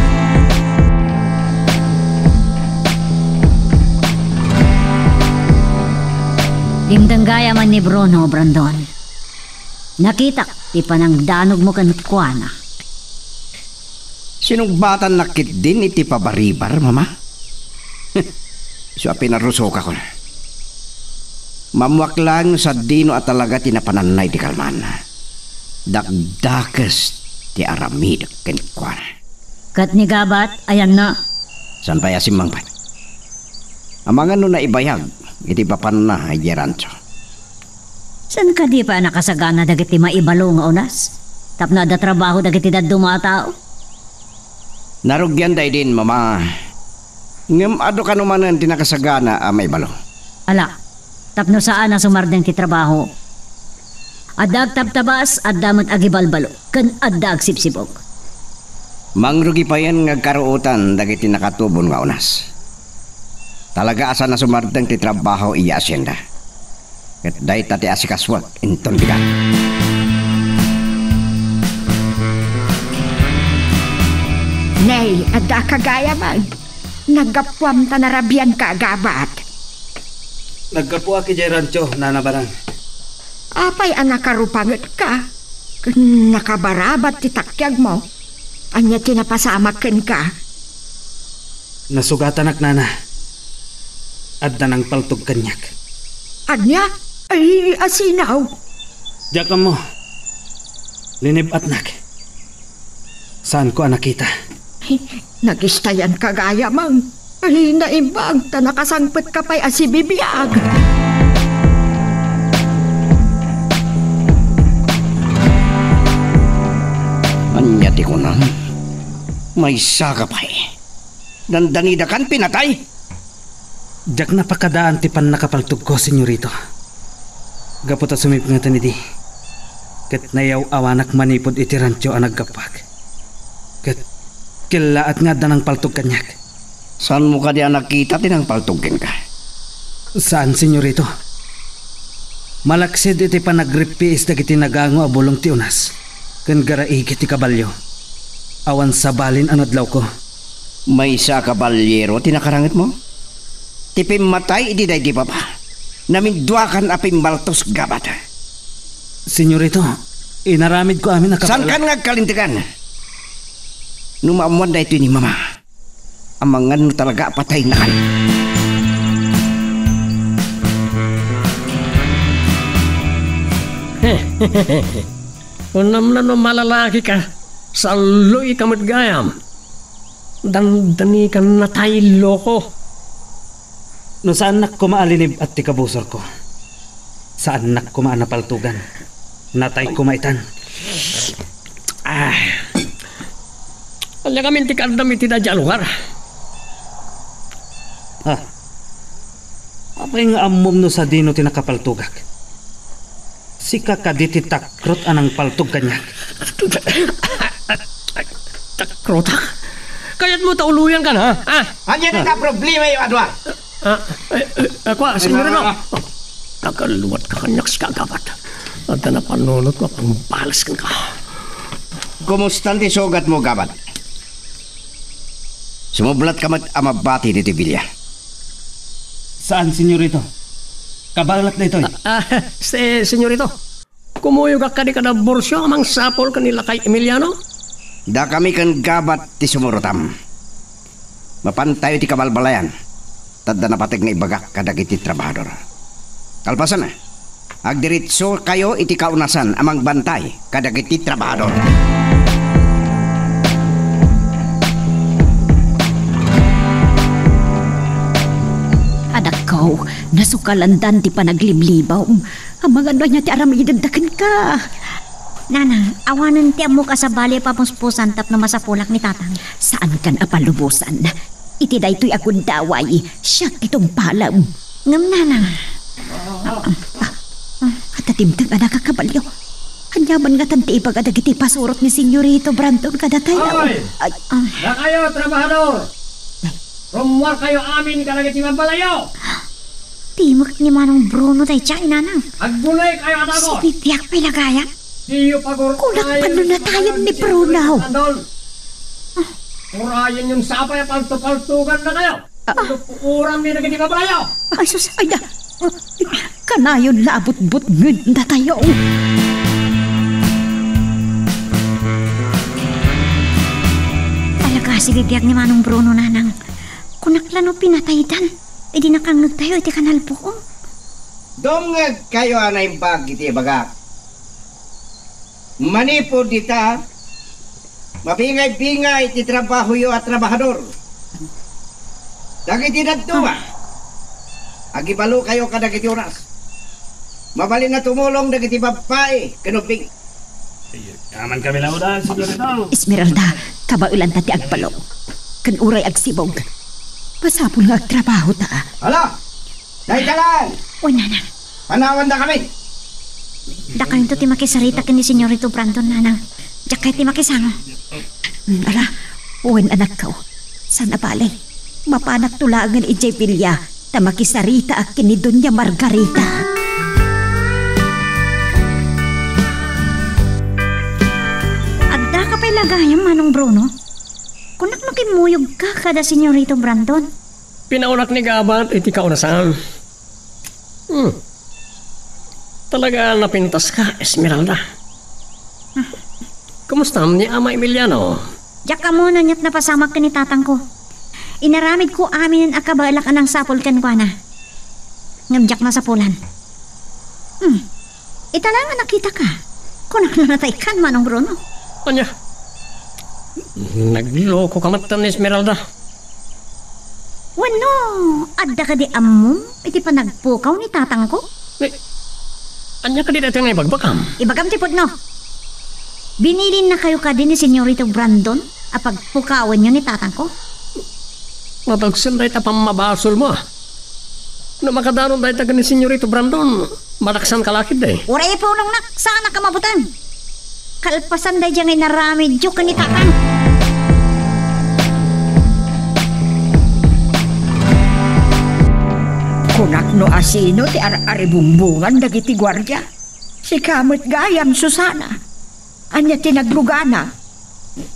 Dimdanggaya man ni Bruno, Brandon. Nakita ti panang danog mo kan kuana. Sinugbatan nakit din iti pabaribar, mama? So pinaruso ka ko na. Mamuak lang sa dino at talaga tinapananay di kalman. Dakdakes ti aramid kenkwan. Kat ni Gabat, ayan na. San pa yasim mangpat? Amangan no na ibayag, iti papan na ay Jerancho. San ka di pa nakasagana dagiti maibalo nga unas? Tapno da trabaho dagiti da dumatao? Narugyan day din, mama. Ngam ado ka naman ang tinakasagana may balo. Ala, tapno saan na sumardeng ti trabaho? Adag tabtabas at damot agibalbalo, kan adag sipsibog. Mangrugi pa yan nga karuutan dagiti nakatubon nga unas. Talaga asa na sumardeng ti trabaho iya asyenda. Ket day tati asikaswat inton bigan. Nay, adda kagaya man. Nagapwam ta narabian ka, Gabat. Nagkapuha ki jay rancho, Nana Barang. Apay anak karupangat ka. Nakabarabat ti takyag mo. Anya tinapasamakan ka. Nasugatan ak Nana. Adda ng paltog kanyak. Anya? Ay, asinaw. Diyak mo. Linib at nak. Saan ko nakita? Nagistayan ka gaya mang. Ay, naimbang ta nakasangpet ka pa'y asibibiyag. Anyati ko nang. May saka pa eh. Dandanidakan pinatay. Diyak napakadaan ti pan nakapaltog ko, senyorito. Gapot at sumip nga tanidi. Kat nayaw awanak manipod iti rancho ang nagkapag. Kat kilaat nga danang paltog kanyak. Saan mo ka diyan nakita tinang paltugin ka? Saan, senyorito? Malaksid iti panagripiis dagiti nagango a bulong ti unas. Kan garaigi ti kabalyo. Awan sa balin ang adlaw ko. May sa kabalyero tinakarangit mo? Tipim matay iti day di pa pa. Namindwakan apim baltos gabat. Senyorito, inaramid ko amin nakapala. Saan ka nagkalintikan? Numaamuan na ito ni mama. Amangan mo talaga patay na kan. Unam na no malalaki ka, saloy ka matgayam. Dandani ka na tayo loko. No saan nak ko maalinib at tikabusor ko? Saan nak ko maanapaltugan? Natay ko maitan. Alya kami tikardam iti da lugar. Apay nga amom no sa dino tinakapaltugak. Sika ka diti takrot anang paltug kanyak. Takrotak? Kaya't mo tauluyan ka na, ha? Anya na problema yung adwa? Ako, senyor no? Nakaluwat ka kanyak sa kagapat. At na panunot mo pang balas ka. Kumusta ti sugat mo, gabat? Sumublat ka amabati dito, Bilya. Saan, senyorito? Kabalat na ito. Senyorito, kumuyog ka di ka na borsyo amang sapol kanila kay Emiliano? Da kami kan gabat ti sumurutam. Mapantayo ti kabalbalayan. Tadda napatig na ibagak kadag iti trabahador. Kalpasan na. Agdiritso kayo iti kaunasan amang bantay kadag iti trabahador. Anak ko, nasukalandan ti panaglimlibaw. Ang mga ano niya ti aramidagdakan ka. Nanang, awanan ti amo ka sa bali pamuspusan tap na masapulak ni tatang. Saan kan apalubusan? Iti daytoy akong daway. Siya itong palam. Ngam nanang. Katatimtang anak kakabalyo. Kanyaman nga tanti ipagadag iti pasurot ni Senyorito Brandon kadatay. Ay! Na kayo, trabahador! Rumwar kayo amin kalagit yung balayo! Timok ni Manong Bruno tayo tiyan, nanang. Agbulay kayo atagot! Si Pipiak pilagaya. Diyo pagor... Kulang panunatayan ni Bruno. Urayan yung sapay palto-paltugan na kayo! Uram ni naging balayo! Ay, sus, ay da. Kanayon labot-bot ngud na tayo. Talaga si Pipiak ni Manong Bruno, nanang. Kunaklano pinataydan. Di nakangag tayo iti kanal po. Domngag kayo anay bag iti bagak. Manipod dita. Mabingay-bingay iti trabaho yo at trabahador. Dagiti nagtuwa. Agibalo kayo kadagiti oras. Mabalin na tumulong dagiti babae kanubing. Yaman kami laudan, senyorito. Esmeralda, kabailan tati agpalo. Kan uray agsibog. Pasapol nga agtrabaho ta. Hala! Dahil ka lang! Uy, nanang. Panawan na kami! Da kayo ti makisarita ka ni Senyorito Brandon, nanang. Diyak kayo ti makisama. Ala, uwan anak ko. Sana balay. Mapanak tulangan ijay pilya. Ta makisarita ak kini Doña Margarita. Agda ka pa'y lagayam, Manong Bruno. Kunak makimuyog ka kada Senyorito Brandon. Pinaunak ni Gabat, iti kaunasan. Talaga napintas ka, Esmeralda. Kumusta ni Ama Emiliano? Diyak ka muna niya't napasamak ka ni tatang ko. Inaramid ko amin ang akabala ka ng sapol kan kwa na. Ngamjak na sapulan. Italangan nakita ka. Kung nanatay kan manong Bruno. Anya? Nagloko ka matan, Esmeralda. Wano, adda ka di amom, iti pa nagpukaw ni tatang ko. Anya ka di dito nga ibagbakam? Ibagam tipod no. Binilin na kayo ka din ni Senyorito Brandon apag pukawan nyo ni tatang ko. Matagsil dahi ta pamabasol mo. Na makadaron dahi ta ni Senyorito Brandon, malaksan kalakid dahi. Uray po nung sana ka mabutan. Kalpasan dahi diyang inaramid ka ni tatang. Kunak no asino ti ar-aribumbungan dagiti gwardya. Si kamot gayam Susana. Anya tinaglugana.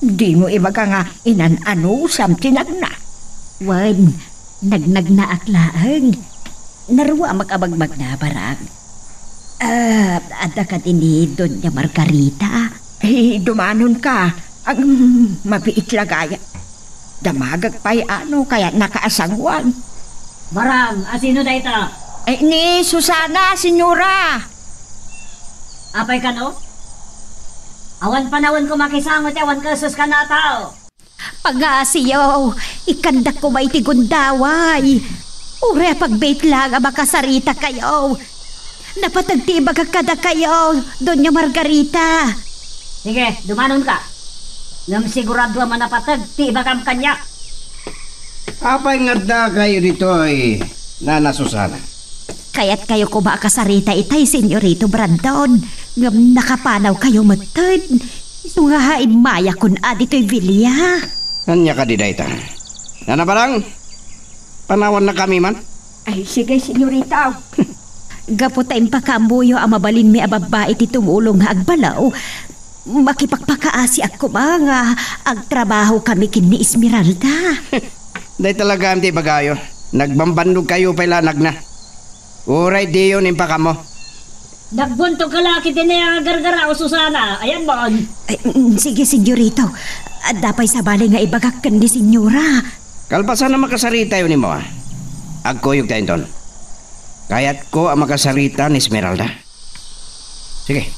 Di mo ibaga nga inan-ano sam tinagna. Wan, nagnag na aklaang. Narwa makabagbag na barang. Ada ka din ni Doña Margarita. Dumanon ka. Ang mapiit lagaya. Damagag pa'y ano kaya nakaasangwan. Barang, asino da ita? Ni Susana, senyora. Apay ka no? Awan panawon ko makisangot, awan kasus ka na tao. Pag-asiyaw, ikandak ko ba iti gundaway? Ure pagbait lang makasarita kayo. Napatagtibag kada kayo, Doña Margarita. Sige, dumanon ka. Ngam sigurado man napatagtibag ang kanya. Apay nga da kayo dito ay Nana Susana. Kaya't kayo ko ba kasarita itay, Senyorito Brandon? Ngam nakapanaw kayo matad. Sungahain maya kun adito'y Vilya. Anya ka di dayta? Nana barang? Panawan na kami man? Ay, sige, senyorita. Gaputay pakambuyo ang mabalin mi ababa iti tumulong nga agbalaw. Makipagpakaasi ako mga agtrabaho kami kin ni Esmeralda. Day talaga amti bagayo. Nagbambandog kayo pailanag na. Uray di yun impaka mo. Nagbuntog ka laki din na gargara o Susana. Ayan ba? Sige, senyorito. Dapay sa bali nga ibagak kan ni senyora. Kalpasan na makasarita yun ni mo ah. Agkuyog tayo ton. Kaya't ko ang makasarita ni Esmeralda. Sige.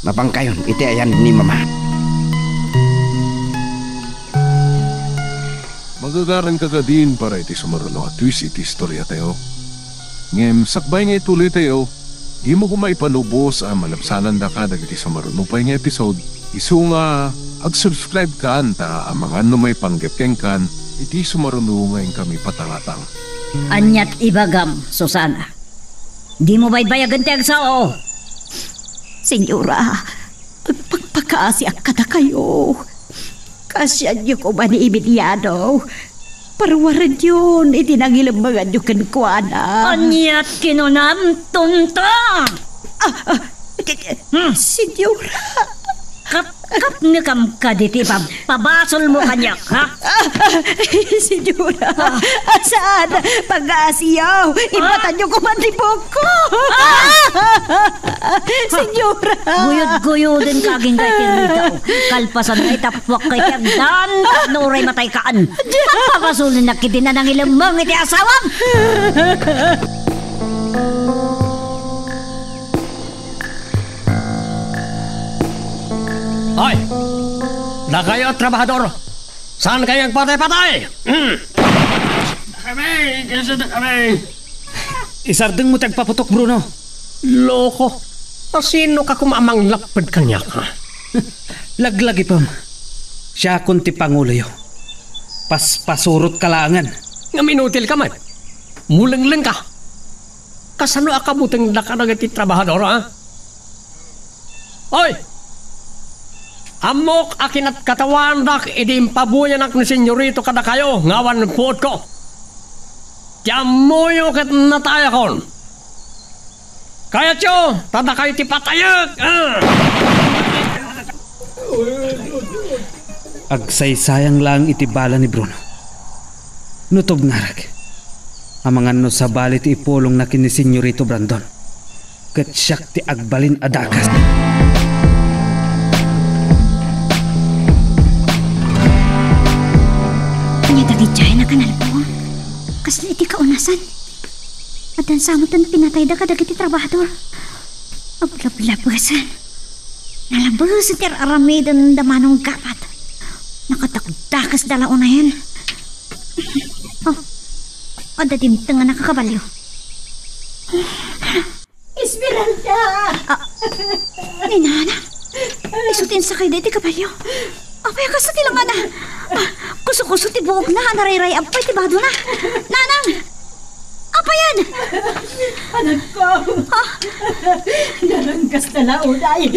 Mapangkayon, iti ayan ni mama. Magagaran ka din para iti sumarulo at twist iti istorya tayo. Ngem, sakbay nga ituloy tayo, di mo kumaipanubos ang malapsanan da ka dagiti sumarulo pa nga episode. Isu nga, ag-subscribe ka anta ang mga may panggepkeng kan, iti sumarulo ngayon kami patangatang. Anyat ibagam, Susana. Di mo ba'y bayagan tiyag sao? Senyora, pagpagpakaasi ak kada kayo. Kasyan niyo ko ba ni Emiliano? Parwaran yun, itinangilambangan niyo kan kuana. Anyat kinunam tunta! Senyora! Kap nga kam ka diti pabasol mo kanyak, ha? Senyora, saan pag-aasiyaw? Ibatan niyo kumantibok ko! Senyora! Guyod-guyodin kaging kay Kirito. Kalpasan na itapwak kay Kagdan. Nuray matay kaan. Papasulin na kiti na nang ilamang iti asawam! Hoy! Na kayo, trabahador! Saan kayo ang patay-patay? Kami! Kasi na kami! Isardeng mo tagpaputok, Bruno. Loko! Sino ka kumamang lakpad kanya ka? Laglagi pam. Siya kunti Pangulo yo. Pasurot kalangan. Nga minutil ka man. Mulanglang ka. Kasano akabutang nakanagati trabahador, ha? Hoy! Amok akinat katawan dak idimpabuyan ak ni senyorito kada kayo ngawan puot ko. Tiamoyo kat nataya kon. Kaya tiyo, tada kayo ti patayag. Agsaysayang lang itibala ni Bruno. Nutob ngarag. Amangan no sa balit ipulong na kini Senyorito Brandon. Ket siyak ti agbalin adakas. Anya dagit jay na kanal po. Kasli iti kaunasan. At ang samutan pinatay da kadagiti trabahador. Ablab-labasan. Nalabasan ti aramidan damanong gapat. Nakatakdakas dala unayan. Oh, ada dimteng na nakakabalyo. Esmeralda! Ninana, isutin sa kayo dito kabalyo. Apay ka sa tilang ana. Kuso-kuso ti buog na, nariray apay ti bado na. Nanang! Apa yan? Anak ko! Nananggas na launay.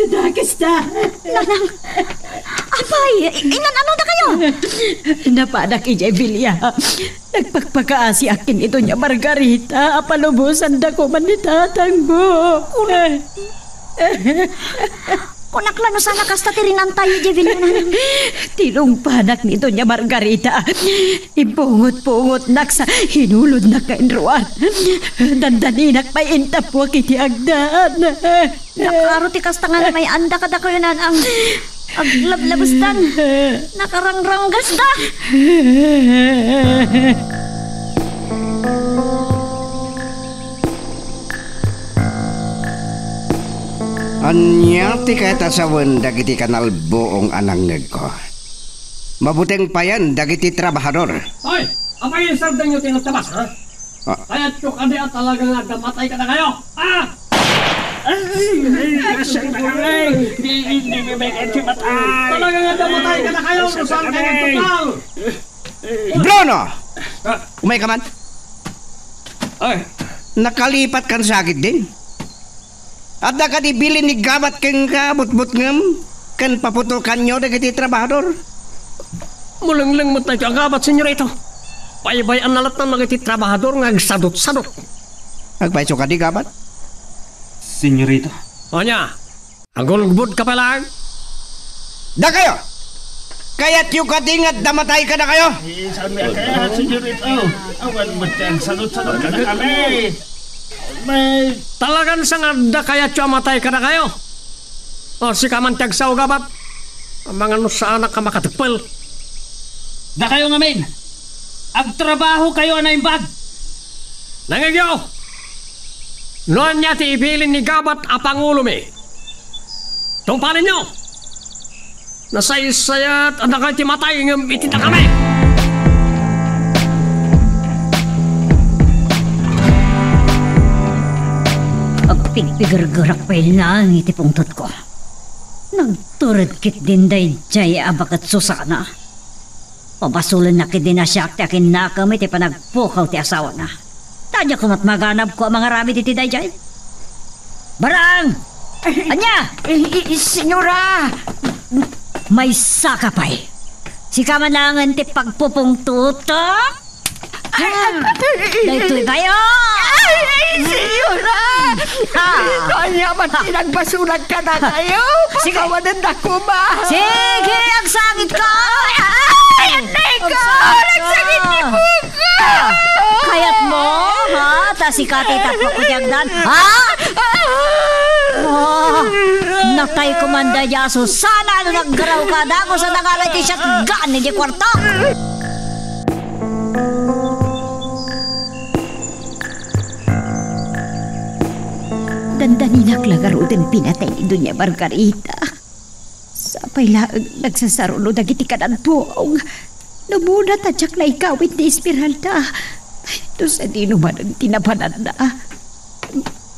Dagas na. Nanang! Apay! Inan ano na kayo? Napanak ijay Bilya. Nagpagpakaasi akin ito niya Margarita. Apalubusan da ko man ni tatang mo. Kunak lano sana kasta tirinan tayo, Jevil. Tilong panak nito niya Margarita. Ipungot-pungot nak sa hinulod na kainruan. Dandaninak may intapwa kiti agdaan. Nakaro ti kasta nga na may anda kada kayo na ang aglablabustan. Nakarangranggas da. Anya ti kahit asawan dagiti kanal buong anangeg ko. Mabuting payan dagiti trabahador. Hoy! Apa yung sardang nyo tinutabas, ha? Kaya tsukade at talagang nagdamatay ka na kayo, ha? Asang na kami. Hindi may katimatay. Talagang nagdamatay ka na kayo kung saan kayo nagtukal. Bruno! Umay ka man? Ay, Nakalipat kan sakit din. At nakadibili ni gabat keng kabut-but ngem. Kan paputukan nyo dagiti trabahador. mulanglang mo tayo ang gabat, senyorito. Paibayan na lahat ng mga trabahador nga agsadot-sadot. Agpaiso ka di gabat? Senyorito. O niya, agulgbod ka pa lang. Da kayo! Kaya't yung katingat damatay ka na kayo! Sabi kaya, senyorito. Awan mo dyan, salot-salot ka na kami. May... Talagan sa nga da kaya tiyo matay ka na kayo. O si kamantag sa ugabat. Ang mga nusa anak ka makatipil. Da kayo ngamin. Agtrabaho kayo na imbag. Nangagyo! Noon niya ti ibilin ni Gabat a Pangulo mi. Tungpalin nyo! Nasaysayat at nakay ti matay ng itita kami! Agpigpigargarak pa ilang iti pungtot ko. Nagturad kit din day jay abakat susana. Pabasulan na kit din na siya ti akin na kami ti panagpukaw ti asawa na. Tanya kumat maganap ko ang mga rami ti day jay. Barang! Anya! Senyora! May sakapay. Si kamanangan ti pagpupungtutok. Dahito'y kayo! Senyora! Kanya man pinagbasulan ka na kayo? Sige. Kawanan na kuma! Sige, ang sangit ka! Ay, Neka! Nagsangit ni Buka! Kayat mo, ha? Tasikati tapos ko tiyagdan, ha? Oh, natay kumanda yaso. Sana ano naggaraw ka na kung sa nangalay ti shotgun ni di kwarto. Dandaninak lagaro din pinatay ni Dunya Margarita. Sa pailaang nagsasarulo dagiti kanan buong. Namuna tadyak na ikawit ni Esmeralda. Ito sa di naman ang tinabanan na.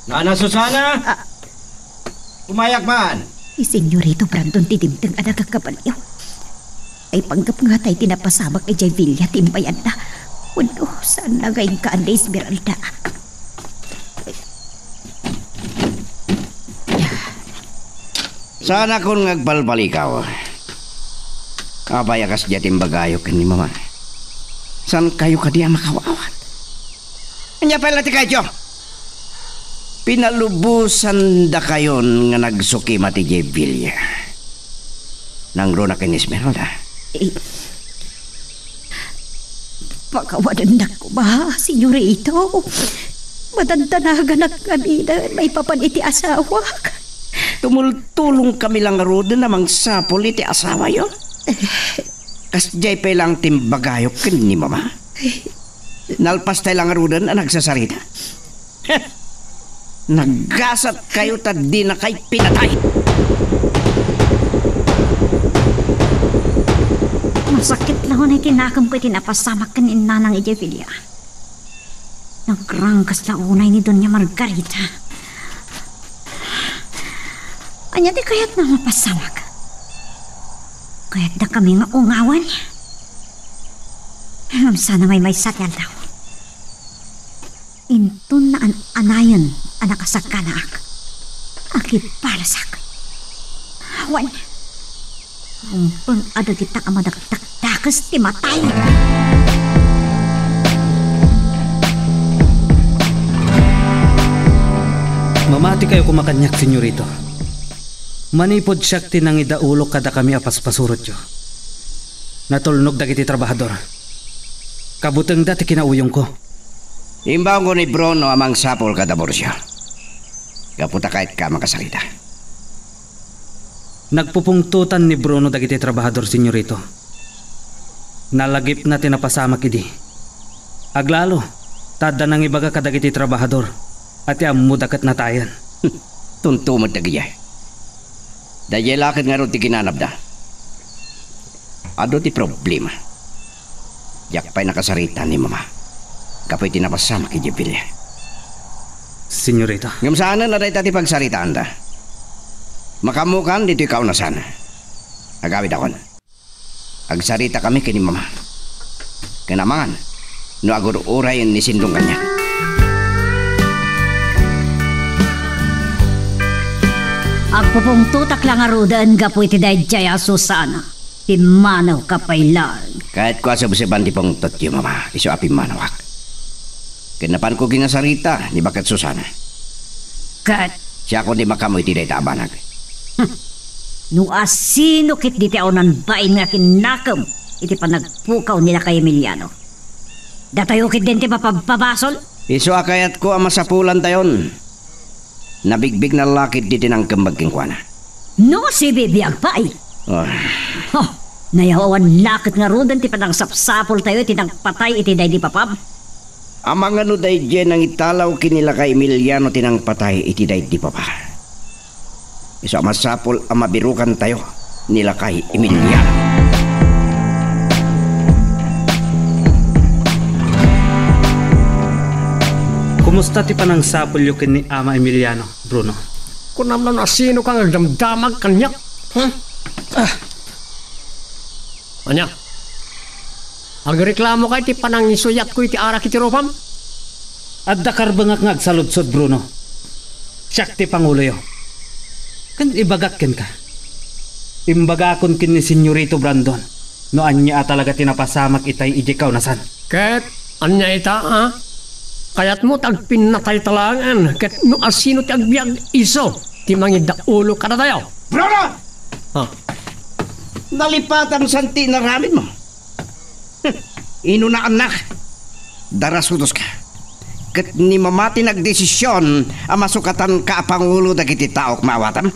Nana Susana! Umayak man! Si Senyorito Brandon tidimtang anak kakabalyo. Ay panggap nga tayo tinapasamak ni Jay Villa timbayan na. Wano, saan na ngayon ka ni Esmeralda? Sana kung ngagbalbalikaw. Abaya kas jatim bagayo ni mama. San kayo ka diya makawawat? Anya pala ti kayo? Pinalubusan da kayon nga nagsuki mati Jevilla. Nang rona kay Esmeralda. Pagawanan na ko ba, senyorito? Madantanagan na kami na may papaniti asawa. Tumultulong kami lang roda namang sapol iti asawa yo. Kasjay pa lang timbagayok kin ni mama. Nalpas tayo lang roda na nagsasarita. Naggasat kayo tad di na kay pinatay. Masakit lang na itinakam ko itinapasamak ka ni Nanang Ejevelia. Nagrangkas na unay ni Doña Margarita. Anya di kaya't na mapasamak. Kaya't na kami nga ungawan. Sana may satyal daw. Intun na anayon anak asagkanaak. Aki parasak. Wan. Umpun ada kita amadagtaktakas ti matay. Mamati kayo kumakanyak, senyorito. Manipod siyak tinang idaulo kada kami apaspasurot yo. Natulnog dagiti trabahador. Kabuteng dati kinauyong ko. Imbaw ko ni Bruno amang sapol kada borsya. Kaputa kahit ka makasakita. Nagpupungtutan ni Bruno dagiti trabahador, senyorito. Nalagip na tinapasamak idi. Aglalo, tada nang ibaga kadagiti trabahador at mudakat na tayan. Tuntumad na gaya. Dahil lakad nga ron ti kinanap da. Ado ti problema. Yak pa'y nakasarita ni mama. Kapoy tinapasamak idi pilya. Senyorito. Ngam sana na rin tati pagsaritaan da. Makamukan dito ikaw na sana. Agawid ako na. Agsarita kami kini mama. Kanamangan, no aguro urayan ni sindong kanya. Agpupungtutak lang arudaan gapo iti dayjaya Susana. Timanaw kapailan. Kahit ko sa busiban di pong totyo mama, iso api manawak. Kinapan ko ginasarita ni Bakat Susana. Kat, Siya ko di makamoy ti day tabanag. no asino kit di tiaunan bain nga kinakam iti panagpukaw nila kay Emiliano. Datayo kit din ti mapapabasol? Iso akayat ko ang masapulan tayon. Nabigbig na lakit di tinang kambagking kwa na. No, si bibiyag pa ay. Oh, nayawan lakit nga rudan ti panang sapsapol tayo iti nang patay iti day di papab. Amang ano day dyan ang italaw kinila kay Emiliano tinang patay iti day di papa. Iso masapol ang mabirukan tayo nila kay Emiliano. Kumusta ti panang sapol yo ken ni Ama Emiliano, Bruno? Kunam na sino kang agdamdamag kanyak. Anya? Agreklamo kay ti panang isuyat ko iti arak iti ropam? Adda karbangak nga agsaludsod, Bruno. Siyak ti pangulo yo. Kan ibagak ken ka. Imbagakon ken ni Senyorito Brandon. No anya talaga tinapasamak itay ijikaw nasan. Ket anya ita ha? Kayat mo tagpinatay talangan. Ket no asino ti agbiag iso ti mangida ulo kada tayo. Bruno! Ha? Nalipatan santi na ramin mo. Ino na anak. Darasudos ka. Ket ni mamati nagdesisyon ang masukatan ka pangulo dagiti taok maawatan.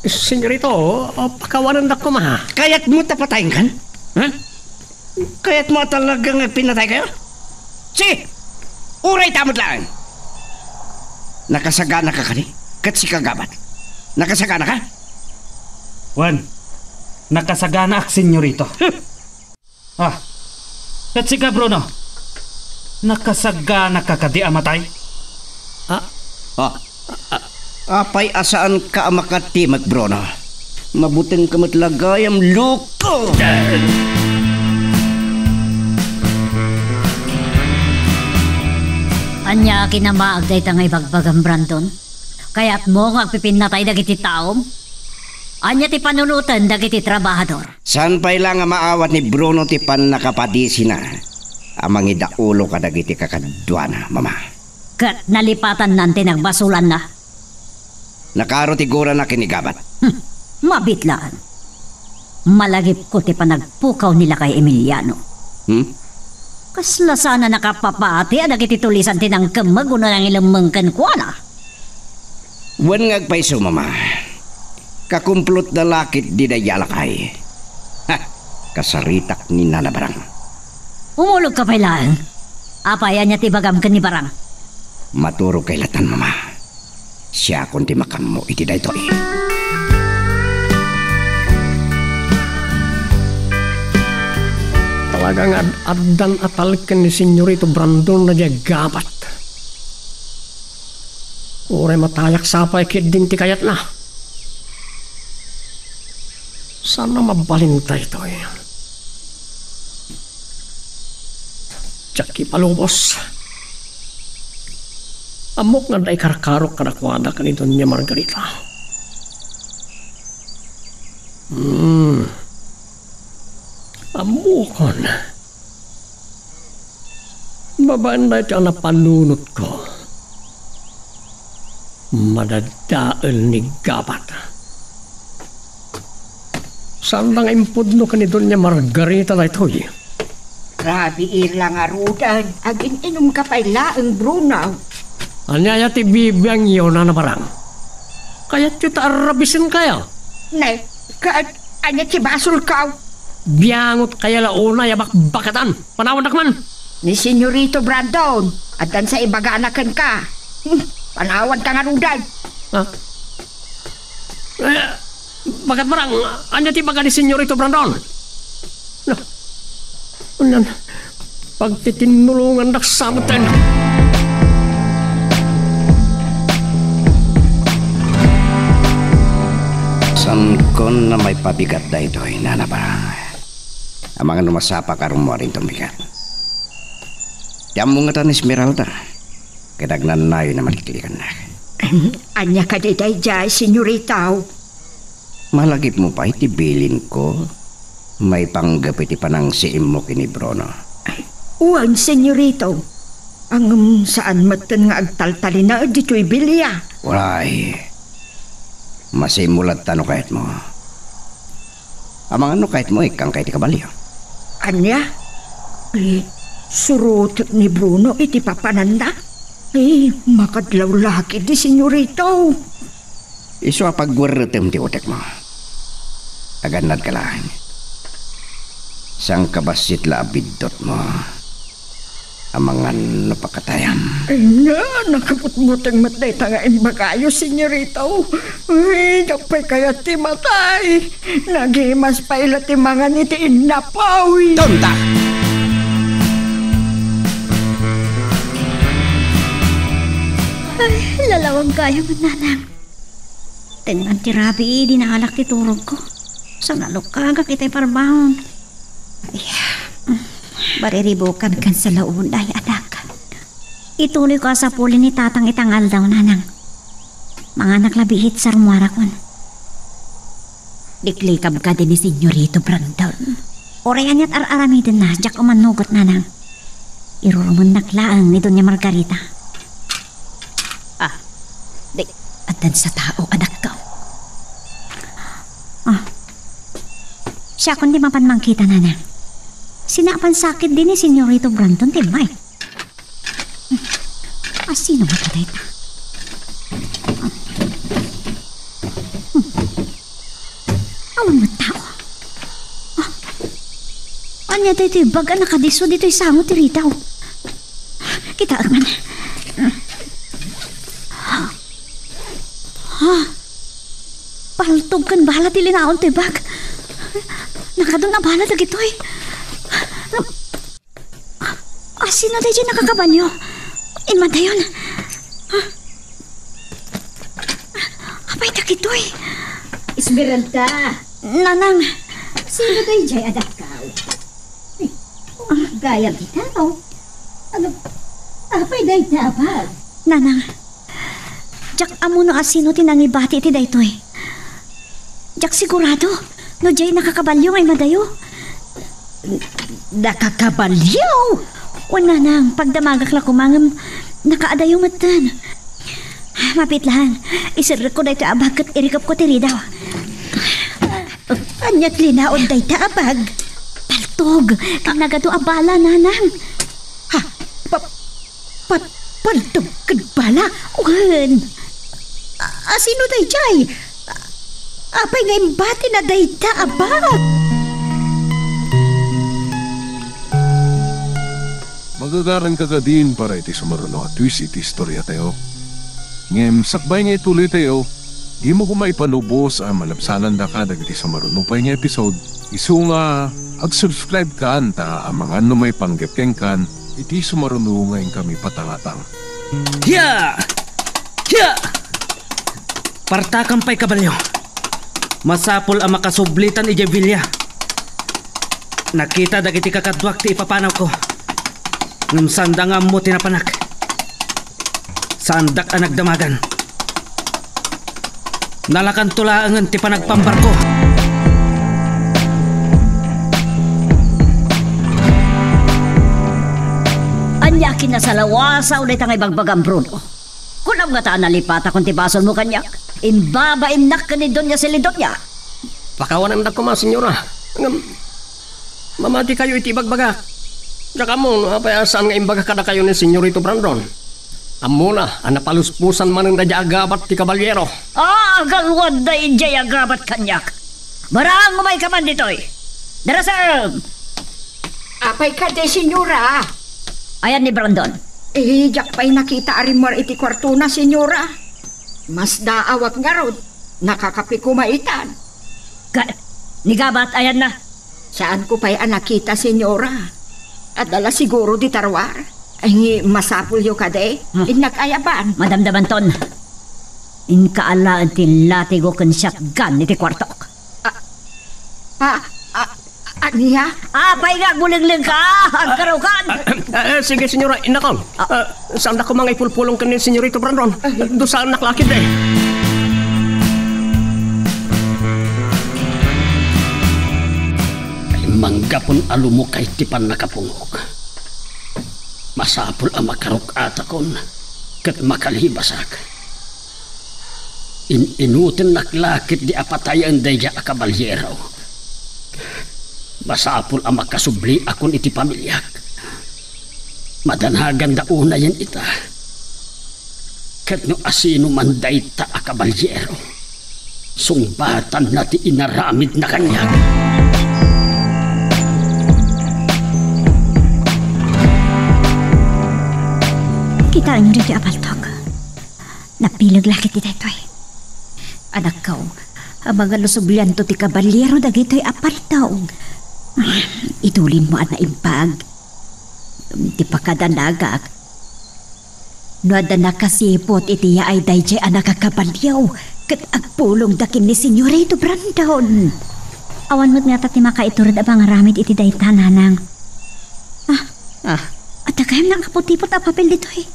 Senyorito, pakawanan na ko ma. Kayat mo tapatayin kan? Kayat mo talagang pinatay kayo? Si! Uray tamot lang! Nakasagana ka kani? Kat si kagabat? Nakasagana ka? Juan, nakasagana ak, Senyorito. Kat si ka, Bruno? Nakasagana ka kadi amatay? Apay asaan ka makatimak, Bruno? Mabuting kamatlagayam loko! Anya kinamaag day tangay bagbagang Brandon. Kaya't mo nga pipinatay dagiti taom. Anya ti panunutan dagiti trabahador. San pa'y lang nga maawat ni Bruno ti pan nakapadisi na. Amang idaulo ka dagiti kakadwana, mama. Kat nalipatan nante nagbasulan na. Nakaro ti gura na kinigabat. Mabitlaan. Malagip ko ti panagpukaw nila kay Emiliano. Kasla sana nakapapati adag iti tulisan tinang kemag una nang ilamangkan ko na. Wan ngagpaiso, mama. Kakumplot na lakit di dayalakay. Ha! Kasaritak ni Nana Barang. Umulog ka pa lang. Apayan niya tibagam ka ni Barang. Maturo kay latan, mama. Siya kundi makam mo iti daytoy. Talagang addan atalken ni Senyorito Brandon na gabat. Ure matayak sapay kidin ti kayat na. Sana mabalintay ito eh. Jackie palubos. Amok nga day karkarok kadakwada ka ni Doña Margarita. Amukon. Babaan na ito ang napanunot ko. Madadaal ni Gabat. Saan lang impudno ka ni Doña Margarita na ito eh? Grabe irlang arudan. Agin inom ka pa ilaang Bruno. Anyaya ti bibiyang iyo na nabarang. Kaya't ito arabisin kaya. Ne, anya ti basol ka. Biyangot kaya launa yabak bakatan. Panawanak man. Ni Senyorito Brandon. At dan sa ibaganakan ka. Panawad ka nga rudan. Ha? Bakit marang? Anya ti baga ni Senyorito Brandon? No. Unyan. Pagtitinulungan naksamutin. San kon na may pabigat na ito, Nana Barang. Ang mga numasapa karong mo rin tumigat. Diyan mo nga tan Esmeralda. Kadagnan na yun na malikilikan na. Anya ka di day Senyorita. Malagip mo pa itibilin ko. May panggapiti pa ng siim mo kini Bruno. Uwan, Senyorito. Ang saan matan nga agtaltali na dito'y bilya. Walay. Masimulat tano kahit mo. Amang ano kahit mo ikang kahit ikabalyo. Anya? Surut ni Bruno iti papananda. Makadlaw laki di Senyorito. Iso apagwarretem ti utek mo. Aganad ka lang. Sang kabasit la abidot mo. Amangan napakatayam. Ay na, nakaputmutang matay tangain bakayo, Senyorito. Ay, napay kaya ti matay. Nagimas pa ila ti mga nitiin na pawi. Tonta! Ay, lalawang kaya mo, nanang. Tingnan ti Rabi, dinaalak ti turog ko. Sa nalukaga kita'y parbahon. Ay, bariribukan kan sa launay, anak. Ituloy ko sa puli ni tatang itangal daw, nanang. Mga naklabihit sa rumwara kon. Diklikab ka din ni Senyorito Brandon. Orayan niya't ar-aramidin na, jak umanugot, nanang. Irurumon naklaang ni Doña Margarita. Atan sa tao, anak ka. Siya kundi mapanmangkita, nanang. Sinapan sakit din ni Senyorito Brandon, timay. Sino ba patay ta? Awan mo tao. Anya dito yung baga nakadiso dito yung sango tiritaw. Kita agman. Paltog kan bala tilinaon to yung bag. Nakadun na bala dagito eh. Sino tayo dyan nakakabanyo? Imanta yun. Apay takito eh. Esmeralda. Nanang. Sino tayo dyan adak ka? Gaya kita o. Apay dahi na abag. Nanang. Jak amo no asino tinangibati iti dayto eh. Jak sigurado. No jay nakakabalyo ay madayo. Nakakabalyo? O nanang, pagdamagak la kumangam, nakaadayo matan. Mapit lang, isirrik ko dayto abag at irikap ko tiridaw. Anyat linaon day taabag. Paltog, kang nagado abala nanang. Paltog kad bala? Uhan. Sino day jay? Apay nga imbati na day ta abak. Magagaran ka ka din para iti sumaruno at twist iti istorya tayo. Ngem, sakbay nga ituloy tayo, di mo kumay panubos ang malapsanan na ka dagiti sumaruno pa nga episode. Isu nga, ag-subscribe ka ta ang mga ano may panggepkeng kan, iti sumaruno ngayon kami patangatang. Hiya! Hiya! Partakampay kabalyo. Masapol ang makasublitan ije Villa. Nakita dagiti kakadwak ti ipapanaw ko. Ngam sandangam mo tinapanak. Sandak ang nagdamagan. Nalakan tulaangan ti panagpambarko. Anyakin na sa lawasa ulit ang ibagbagang Bruno. Kunam nga taan nalipata kung tibason mo kanyak. Imbabaim nak ka ni Donya Silidonya. Pakawanan na ko mga senyora. Mamati kayo iti ibagbaga. Tsaka mo, napayasaan nga imbaga ka na kayo ni Senyorito Brandon. Amo na, anapaluspusan man ang dadya agabat ti kabalyero. Galwad na injay agabat kanyak. Barang umay ka man ditoy. Darasam! Apay ka de, senyora. Ayan ni Brandon. Jak pa'y nakita arimor iti kwarto na, senyora. Mas daawat nga rod. Nakakapikumaitan. Nigabat, ayan na. Saan ko pa'y nakita, senyora? At dala siguro di tarwar. Ay masapul yo kade. Inagayaban. Madam Dabanton. Inkaalaan ti latigo kan shotgun iti kwartok. Niya? Apay nga guling-ling ka. Agkarukan. Sige, senyora, inakon. Saan na ko mga ipulpulong ka ni Senyorito Brandon? Doon saan naklakid eh. Manggapon alumukay tipan nakapungog. Masapul ang makarok atakon kat makalibasak. Inutin naklakit di apatayan daya akabalyero. Masapul ang makasubli akon iti pamilyak. Madanhagan dauna yan ita. Kat no asino man dayta akabalyero. Sungbatan na ti inaramid na kanyak. Kitaan nyo di apaltok. Napilag lakit iti ito eh. Anak ko, ang mga lusublian to ti kabalyero dagito'y apaltog. Itulin mo at naimpag. Di pa kadanagak. No ada nakasipot iti ya ay dayjay anak kakabalyaw. Kat agpulong dakin ni Senyorito Brandon. Awan mo't nga ti makaiturad abang ramid iti dayta nanang. At nakayam nang kaputipot ang papel dito eh.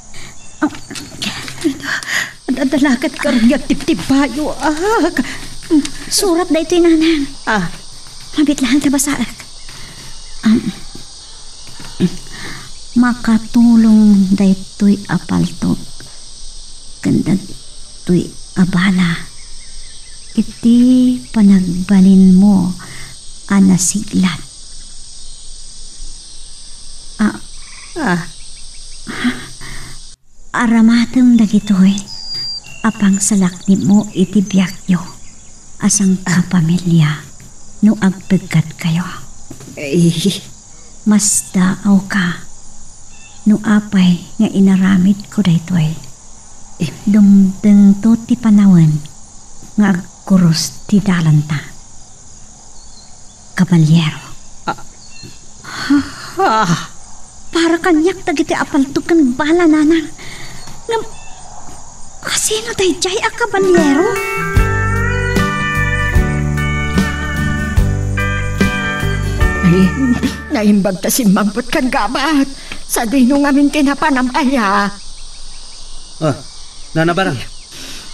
Dalakat karagyak tip-tipayo. Surat na ito'y nanang. Mabit lang tabasaak. Makatulong da ito'y apaltok. Ganda ito'y abala. Iti panagbalin mo anasiglat. Aramatem dagitoy apang salaknib mo iti biyakyo asang kapamilya no agpagkat kayo. Mas daaw ka no apay nga inaramid ko daytoy. Dumdeng to ti panawan nga agkuros ti dalanta. Kabalyero. Para kanyak dagiti apaltukan bala nanang. Kasino tayo jay a kabalyero? Naimbag ta si Mampot kan gabat. Sa dino ngamin tinapanamaya. Nanabarang.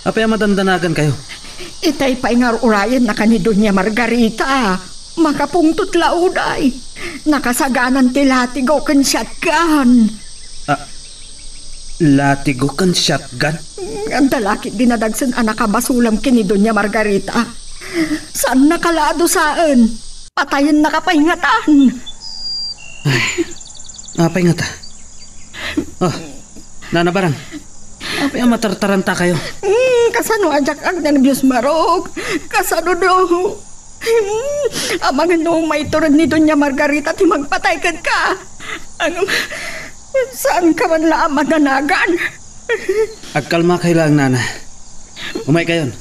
Apay madandanagan kayo? Itay pa ingarurayan na kanidon niya Margarita. Makapungtot lauday. Nakasaganan ti latigo kan shotgun. Latigo kan shotgun? Ang dalaki dinadagsan anak kabasulam kini Doña Margarita. Saan nakalado saan? Patayin nakapahingatan. Napahingata? Nana Barang, apa yung matartaranta kayo? Kasano ajak ang nervyos marok? Kasano do? Amang nung may turod ni Doña Margarita ti magpatay ka. Saan ka man laang maganagan? Agkalma kayo lang, Nana. Umay kayon.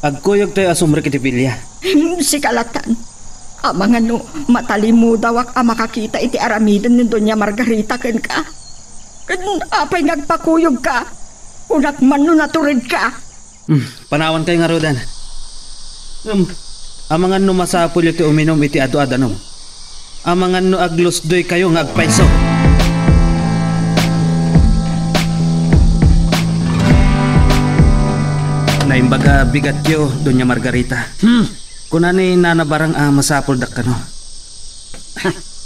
Agkuyog tayo asumre kiti pilya. Si Kalatan. Amang matalimu dawak ang makakita iti aramidan ni Doña Margarita ken ka. Apay nagpakuyog ka. Unak man no naturid ka. Panawan kayo nga rodan. Amangan no masapul iti uminom iti adu-adanom. Amangan no aglosdoy kayo nga agpaiso. Naimbaga bigat yo, Doña Margarita. Kunani Nana Barang masapul dak kano.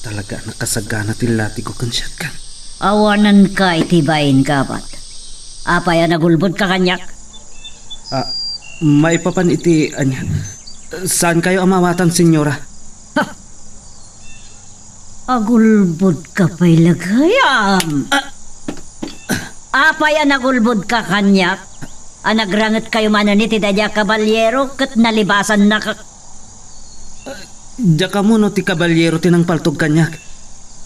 Talaga nakasagana tilati ko kansyat kan. Awanan ka itibayin kabat. Apa yan nagulbod ka kanyak? Maipapan iti anya. Saan kayo amawatan, senyora? Agulbod ka pa'y lagayam. Apa yan nagulbod ka kanyak? Anagrangat kayo mananit iti dadya kabalyero kat nalibasan na ka. Diya ka mo no ti kabalyero tinang paltog kanyak.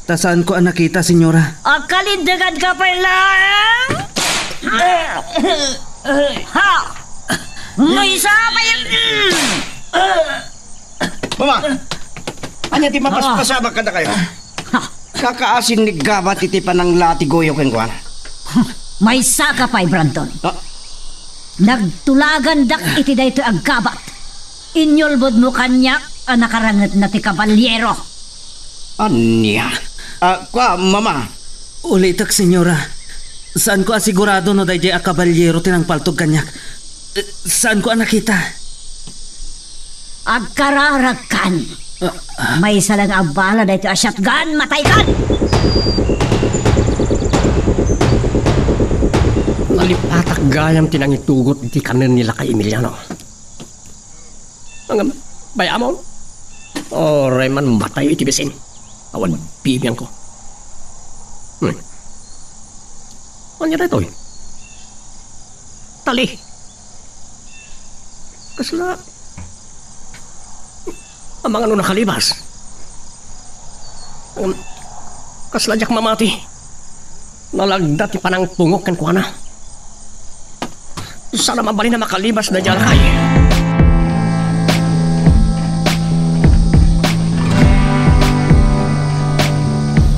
Tasaan ko nakita, senyora? Akalindagan ka pa'y lang! Ha! No isa pa yan! Mama! Anya ti mapaspasama ka na kayo? Kakaasin ni Gabat iti panang latigoyo ken kuan. May saka pa'y Brandon. Nagtulagan dak iti dayto agkabat. Inyolbod mo kanyak ang nakarangat na ti kabalyero. Anya? Kwa, mama? Ulitak, senyora. Saan ko asigurado no dayjay a kabalyero tinang paltog kanyak? Saan ko nakita? Agkararakan. May isa lang abala dayto a shotgun, matay kan! Nalipatak gayam tinang itugot iti kanen nila kay Emiliano. Ang bayamon. Oray man matay iti besin. Awan bibiyang ko. Ano na ito? Tali. Kasla. Ang mga nakalibas. Kasla jak mamati. Nalagdat ti panang pungok kan kuana. Sana mabali na makalibas na dyan kay.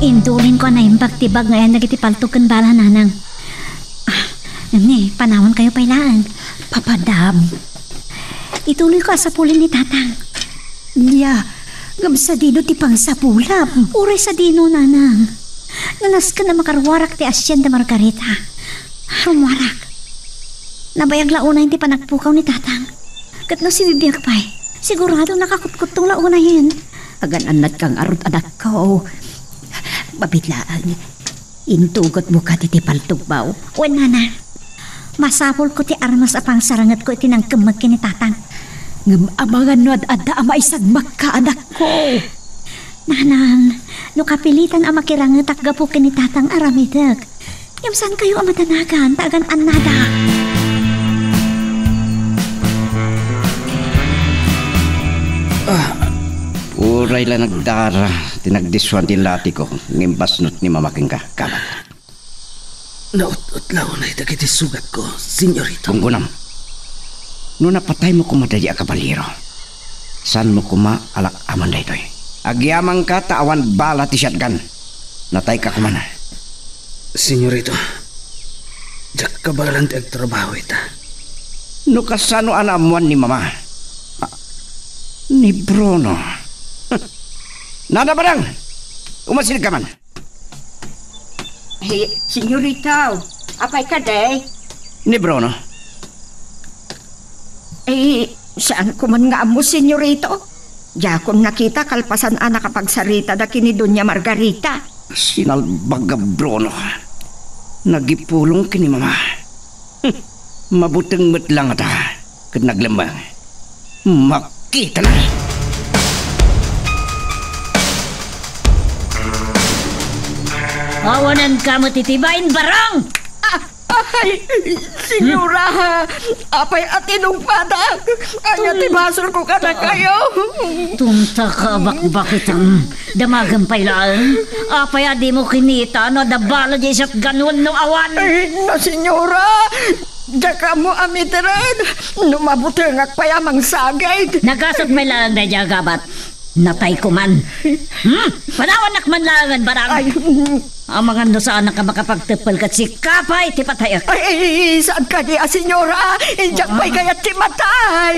Indulin ko na yung bagtibag ngayon nagitipaltog kan bala nanang. Ni, panawan kayo pailaan. Papadam. Ituloy ko asapulin ni tatang. Niya, ngam sa dino ti pang sapulap. Uray sa dino nanang. Nalas ka na makarwarak ti Hacienda Margarita. Rumwarak. Nabayag launa hindi pa nagpukaw ni tatang. Kat no si bibiyag pa'y. Sigurado nakakutkut tong launa yun. Agan-anat kang arot anak ko. Mabitlaan. Intugot mo ka ti paltog baw. Wen nana. Masapol ko ti armas apang sarangat ko itinang kemag kini tatang. Ngam amangan no ad-adda ama isag makka anak ko. Nanang, no kapilitan ang makirangat gapo kini tatang aramidag. Yung saan kayo ang matanagan, tagan anada. Uray la nagdara, tinagdiswan ti lati ko, ngimbasnot ni mamaking ka, Kabat. Naut-utlaw na itagiti sugat ko, senyorito. Tunggunam, no napatay mo kumadali a kabaliro, saan mo kuma alak aman da ito'y? Agyamang ka taawan bala ti shotgun, natay ka kumana. Senyorito, jak kabalan ti agtrabaho ita. No kasano anamuan ni mama? Ni Bruno. Nada Barang, umasin ka man. Hey, senyorita, apay ka day? Ni Bruno. Saan ko man nga amo, senyorito? Yakon nakita kalpasan anak kapagsarita da kini Doña Margarita. Sinalbaga Bruno. Nagipulong kini mama. Mabuteng metlang ata. Ket naglembang. Makita na. Awanan ka matitibayin, Barang! Ay, senyora, apay atinong padag. Anya tibasol ko ka na kayo. Tunta ka bakit ang damagang pailaan? Apay adi mo kinita no dabalo di isa't ganun no awan. Ay, na senyora, daka mo amiteran. Numabuti ang payamang sagay. Nagasot may lang na dyan gabat. Natay ko man. Panawan nakmanlangan barang. Ay, ang mga nusaan na ka makapagtipal kat si Kapay ti patay. ay, saan ka niya, senyora? Injak pa'y kaya timatay.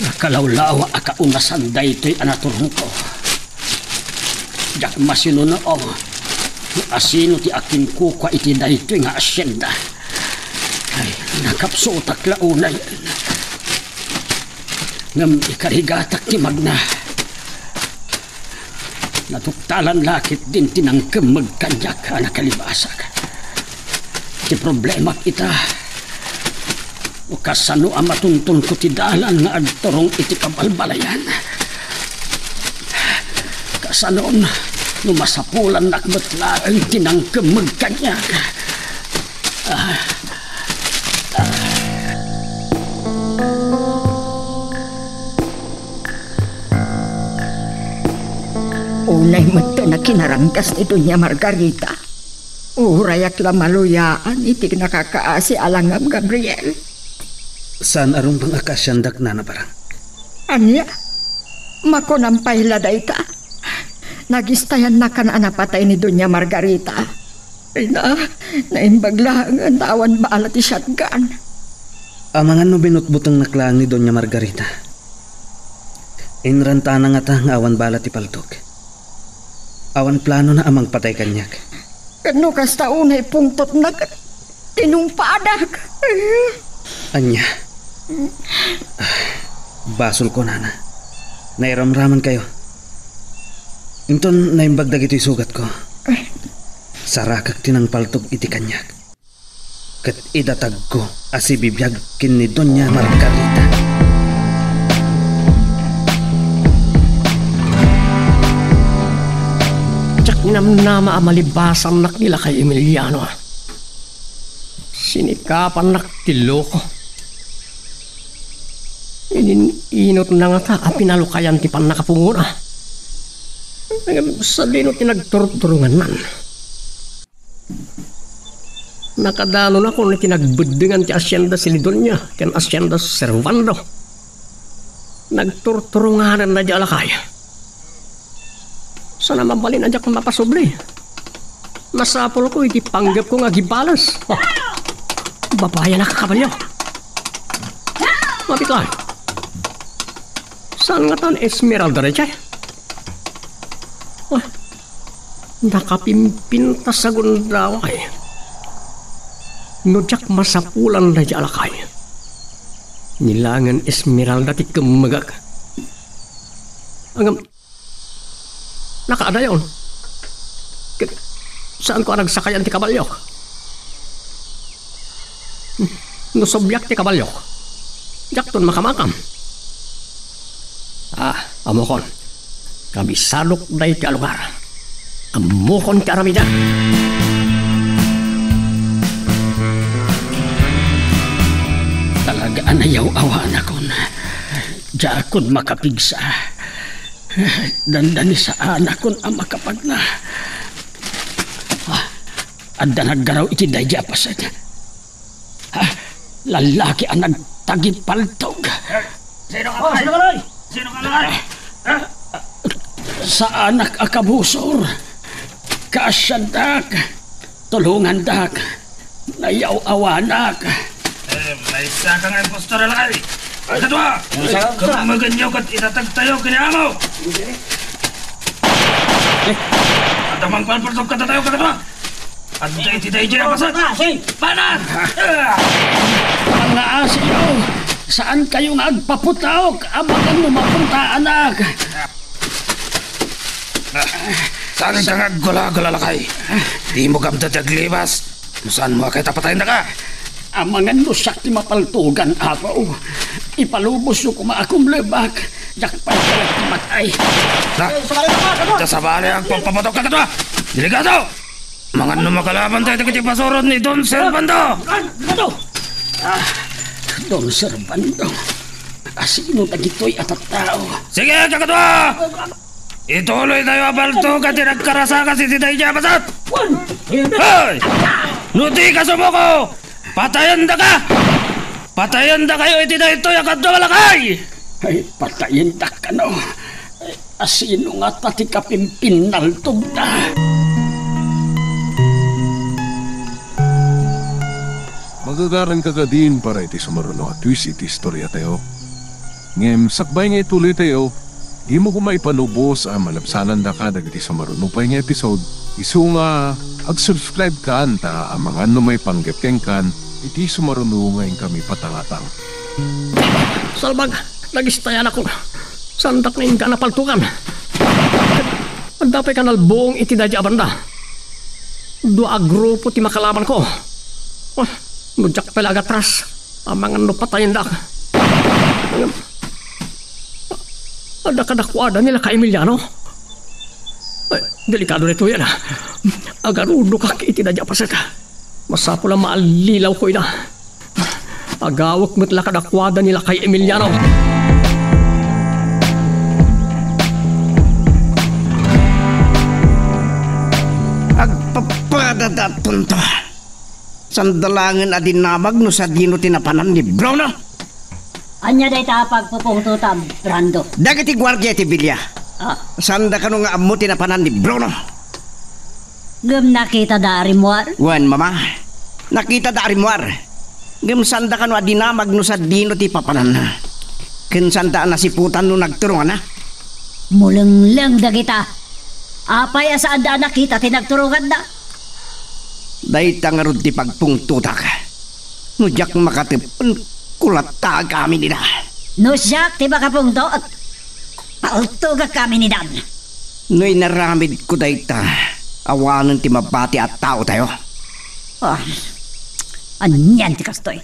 Nakalawlawa akaunasan daytoy anaturong ko. Jak masinunoong. Asino ti akin kukwa iti daytoy nga asyenda. Ay, nakapsutak launay. Ngam ikarigatak ti magna. Natuktalan lakit din tinangkem magkanyak nakalibasak. Ti problema ita. O kasano ang matuntun ko ti dalan nga agtorong iti kabalbalayan. Kasanoon numasapulan nakmetla ang tinangkem magkanyak. Unay mata na kinarangkas ni Doña Margarita. Urayak la maluyaan iti nakakaasi alangam Gabriel. Saan arong bang akasyandak na barang? Anya, makonampay laday ta. Nagistayan na ka na napatay ni Doña Margarita. Ay na, naimbaglahan ang tawan baala ti shotgun. Amangan no binutbutang naklaan ni Doña Margarita. Inranta na nga ta ng awan bala ti paltog. Awan plano na amang patay kanyak. Kano kas taunay pungtot na tinumpadag. Anya. Basol ko nana. Nairamraman kayo. Inton naimbagdag ito'y sugat ko. Sarakak tinang paltog iti kanyak. Kat idatag ko asibibiyag kin ni Doña Margarita. Tsak namnama amalibasan nak nila kay Emiliano. Sinikapan nak tiloko. Inot na nga ta at pinalukayan ti pan nakapunguna. Sa dinot tinagturturungan man. Nakadano na ko na tinagbudingan ti asyenda Silidonia ken asyenda Servando. Nagturturunganan na di alakay. Sana mabalin na di akong mapasubli. Masapol ko iti panggap ko nga gibalas. Oh, babaya na kakabalyo. Mapitay. Saan nga tan Esmeralda rin siya? Oh, nakapimpinta sa gundaway. Nudyak masapulan na di alakay. Nilangan Esmeralda ti kumagag. Hanggang nakaada yun. Saan ko nagsakayan ti kabalyok? Nusobyak ti kabalyok. Jakton makamakam. Amokon. Kabisalok day ti alugar. Amokon ti aramida. Talaga anayaw awan akon. Jakon makapigsa. Dandani sa anak kon ang makapagna. Adda naggaraw iti dayja pasad. Lalaki ang nagtagipaltog. Sino ka loy? Sino ka loy? Sa anak akabusor. Kaasyandak. Tulungan dak. Nayaw awanak. May isa ka nga impostor alakay. Kadwa! Kung maganyaw kat itatag tayo kiniamaw! At amang palpaltog ka tayo kadwa! At day dyan ang pasad! Banan! Mga asiyo, saan kayo nagpaputaok? Amagan mo mapunta, anak! Saan ka nga gula-gula lakay? Di mo gamda taglibas. Saan mo kay tapatayin na ka? Amangan mo siya ti mapaltugan, apaw. Ipalubos yung kuma akong lebak. Jak pala matay. Kasabali ang pampapatok ka katwa! Delikado! Mga numakalaban tayo dagiti pasorot ni Don Servando! Don Servando. Asino tagitoy at tao. Sige, kakatwa! Ituloy tayo abalto kasi nagkarasa kasi si Day Jabasat! Hoy! Nuti ka sumuko! Patayan da ka! Patayan da kayo iti na ito yung kadwa malakay! Ay, patayin da ka no. Asino nga pati kapimpinal tugda. Magagaran ka din para iti sumaruno at twist iti istorya tayo. Ngem, sakbay nga ituloy tayo, di mo kumaipanubos ang malabsanan da ka dagiti sumaruno pa nga episode. Isu nga, ag-subscribe ka anta ang mga may panggapkeng kan, iti sumaruno ngayon kami patangatang. Salbag, nagistayan ako. Sandak na ka napaltukan. Ang dapay ka nalbuong iti dadya abanda. Dua grupo ti makalaban ko. Oh, nudyak pala agatras. Ang mga nupatayin dak. Ada kadakwada nila ka Emiliano. Ay, delikado nito yan. Agarudo ka iti dadya paset. Masapo lang maalilaw ko ina. Agawak mo't la kadakwada nila kay Emiliano. Agpapadada punto. Sandalangan adinamag no sa dino tinapanan ni Bruno. Anya day tapag pupungtutam, Brando. Dagiti gwardiya ti Bilya. Sanda ka no nga amo tinapanan ni Bruno. Gum nakita da Arimwar? Wan mama, nakita da Arimwar. Gum sanda ka no adinamag no sa dino ti papanan na. Ken sanda na si putan no nagturungan na. Muleng-leng da kita. Apay asaan da nakita tinagturungan da. Day tangarod ti pagpungtutak. Nujak makatipan kulata kami nila. Nusyak ti baka pungto at paultuga kami ni Dan. No'y naramid ko day ta. Awanan ti mabati at tao tayo. Anyan ti kastoy.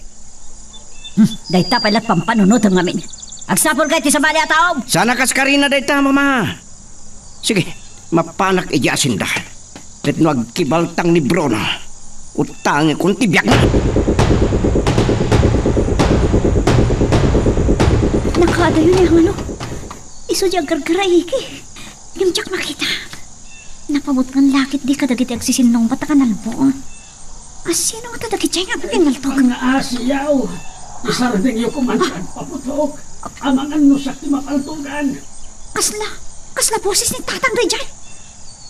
Day ta pala pampanunot ang amin. Agsapol kay ti sabali at tao. Sana kaskarina day ta mama. Sige, mapanak iyasin da. Ket no agkibaltang ni Bruno. Utang kung tibyak na. Nakada yun yung ano. Iso di agargaray iki. Gimjak makita. Napabot ng lakit di kadagiti agsisinong bata kanalbo. Asino nga tadagit siya nga pinaltog. Ang asiyaw. Isarding yung kumantan paputok. Amangan no sa timapaltugan. Kasla boses ni Tatang Rejay.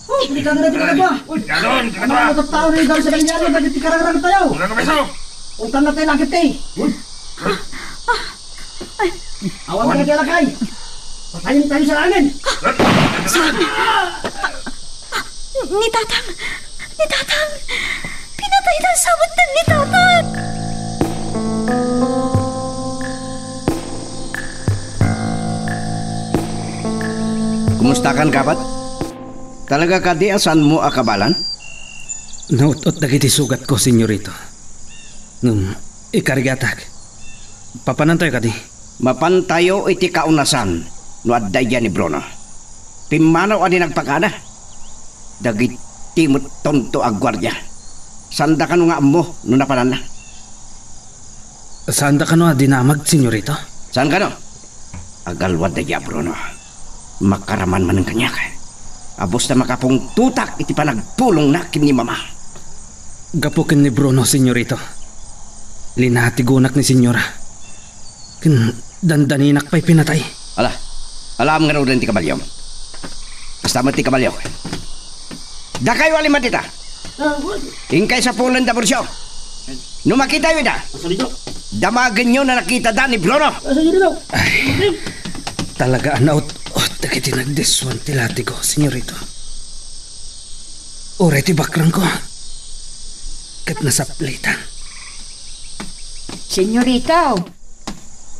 Hindi ka na ba? Ganon, Ang mga tao na idol sa kanyari, bagit ikarang tayo. Una ka beso! Untan na tayo lakit eh. Awan ka na lakay. Patayin tayo sa langin. Ni Tatang! Pinatay na sabutan ni Tatang! Kumusta kan kapat? Talaga ka di asan mo akabalan? Nautot dagiti sugat ko, senyorito. Ikarigatag. Papanantay ka di. Mapantayo iti kaunasan no adday ni Bruno. Pimanaw ani nagpakada. Dagiti mo tonto agwardya. Sanda ka no nga amo no napanan na. Sanda ka no dinamag, senyorito? Saan ka no? Agalwad daya Bruno. Makaraman man ng kanyak. Abos na makapong tutak iti panagpulong na kin ni mama. Gapukin ni Bruno, senyorito. Linatigunak ni senyora. Dandaninak pa'y pinatay. Alam nga rin ti kabalyo. Basta mo ti kabalyo. Da kayo aliman tita. Ingkay sa pulan da bursyo. Nung makita yun da. Damagan nyo na nakita da ni Bruno. Ay, talaga anaut. Dagiti nagdeswan ti latigo, senyorito. Oray ti bakrang ko. Kat nasaplitan. Senyorito,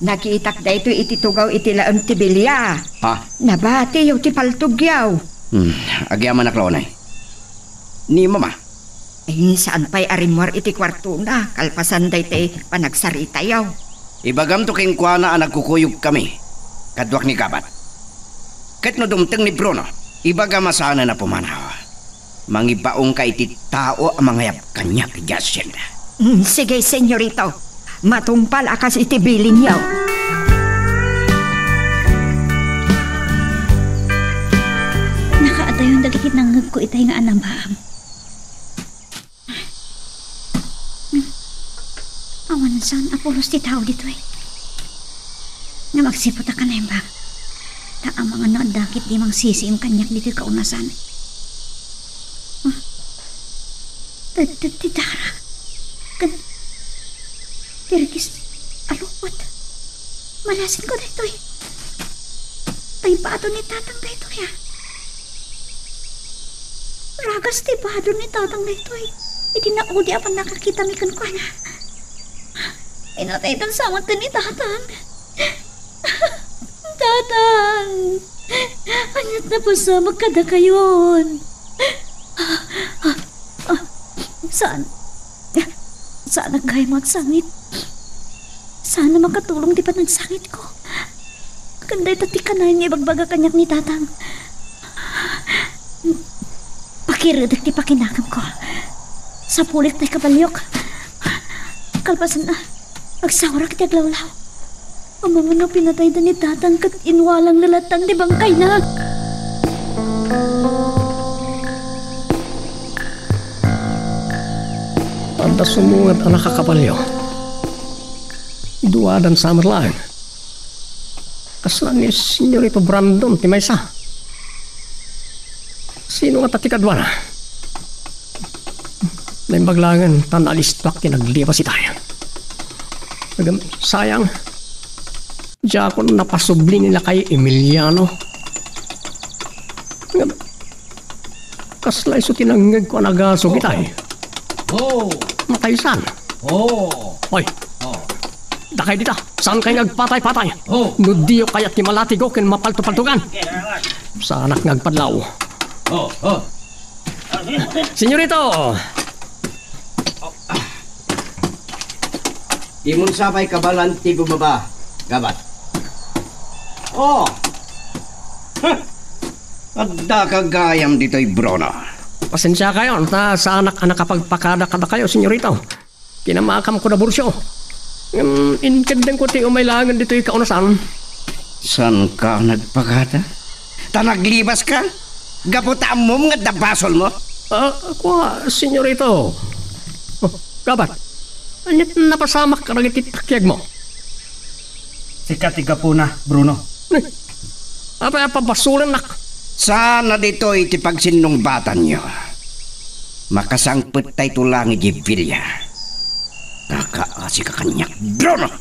nakitak da ito ititugaw iti laon ti Bilya. Nabati yung ti paltugyaw. Agyaman na klonay. Ni mama. Saan pa'y Arimwar iti kwarto na, kalpasan da iti panagsarita yaw. Ibagam to king kwa na nagkukuyog kami. kadwak ni Gabat. Ket no dumteng ni Bruno, ibaga masana na pumanaw. Mangibaong ka iti tao ang mangayap kanya ti Jacinda. Sige, senyorito. Matumpal akas iti bilin yaw. Nakaadayon dagiti nangag ko itay nga anamaham. Awan saan apulos ti tao dito eh. Nga magsipot ka na yung bag. Ta ang mga naadakit di mang sisi yung kanyak dito kaunasan. Titara. Tirigis. Alupot. Malasin ko dito eh. Tay paado ni tatang dito ya. Ragas ti paado ni tatang dito eh. Hindi na udi apan nakakita mi kan kwa na. Inatay itang sama ni tatang. Tatang. Anyat na po sa magkada kayon. Saan? Saan ang kaya magsangit? Sana makatulong di pa nagsangit ko. Kanday tati ka na yung ibagbaga kanyak ni tatang. Pakiridag ti pakinagam ko. Sa pulik na kabalyok. Kalpasan na. Agsawrak ti aglawlaw. Ang mga no pinatay na ni tatang kat inwalang lalatang di bangkay na. Anda sumungad ang nakakapalyo. Duwadan sa amarlaan. Kaslan ni Senyorito Brandon ti maysa. Sino nga tatikadwa na? May maglangan tan alistak kinaglipas tayo. Sayang. Diya ako napasubli nila kay Emiliano. Kaslay so tinanggag ko nagaso kita eh. Oh! Mataysan. Oh! Hoy! Dakay dita, saan kayo nagpatay-patay? Oh! Nudiyo kaya't kimalatigo kin mapalto-paltugan. Sa anak ngagpadlaw. Oh! Oh! Senyorito! Imon sabay kabalan ti bumaba, Gabat. Oh! Adda kagayam dito'y Bruno. Pasensya kayo na sa anak-anak kapagpakada-kada kayo, senyorito. Kinamakam ko na bursyo. Inkadang ko ti umaylangan dito yung kaunasan. San ka nagpakada? Tanaglibas ka? Gaputaan mo mga dabasol mo? Ako, senyorito. Oh, Gabat, anyat napasamak ka rin ititakyag mo. Sikat po na, Bruno. Apa pabasulan nak? Sana dito iti pagsinumbatan nyo. Makasangpet tayo tulang ijibilya. Kakaasi ka kanyak, Bruno!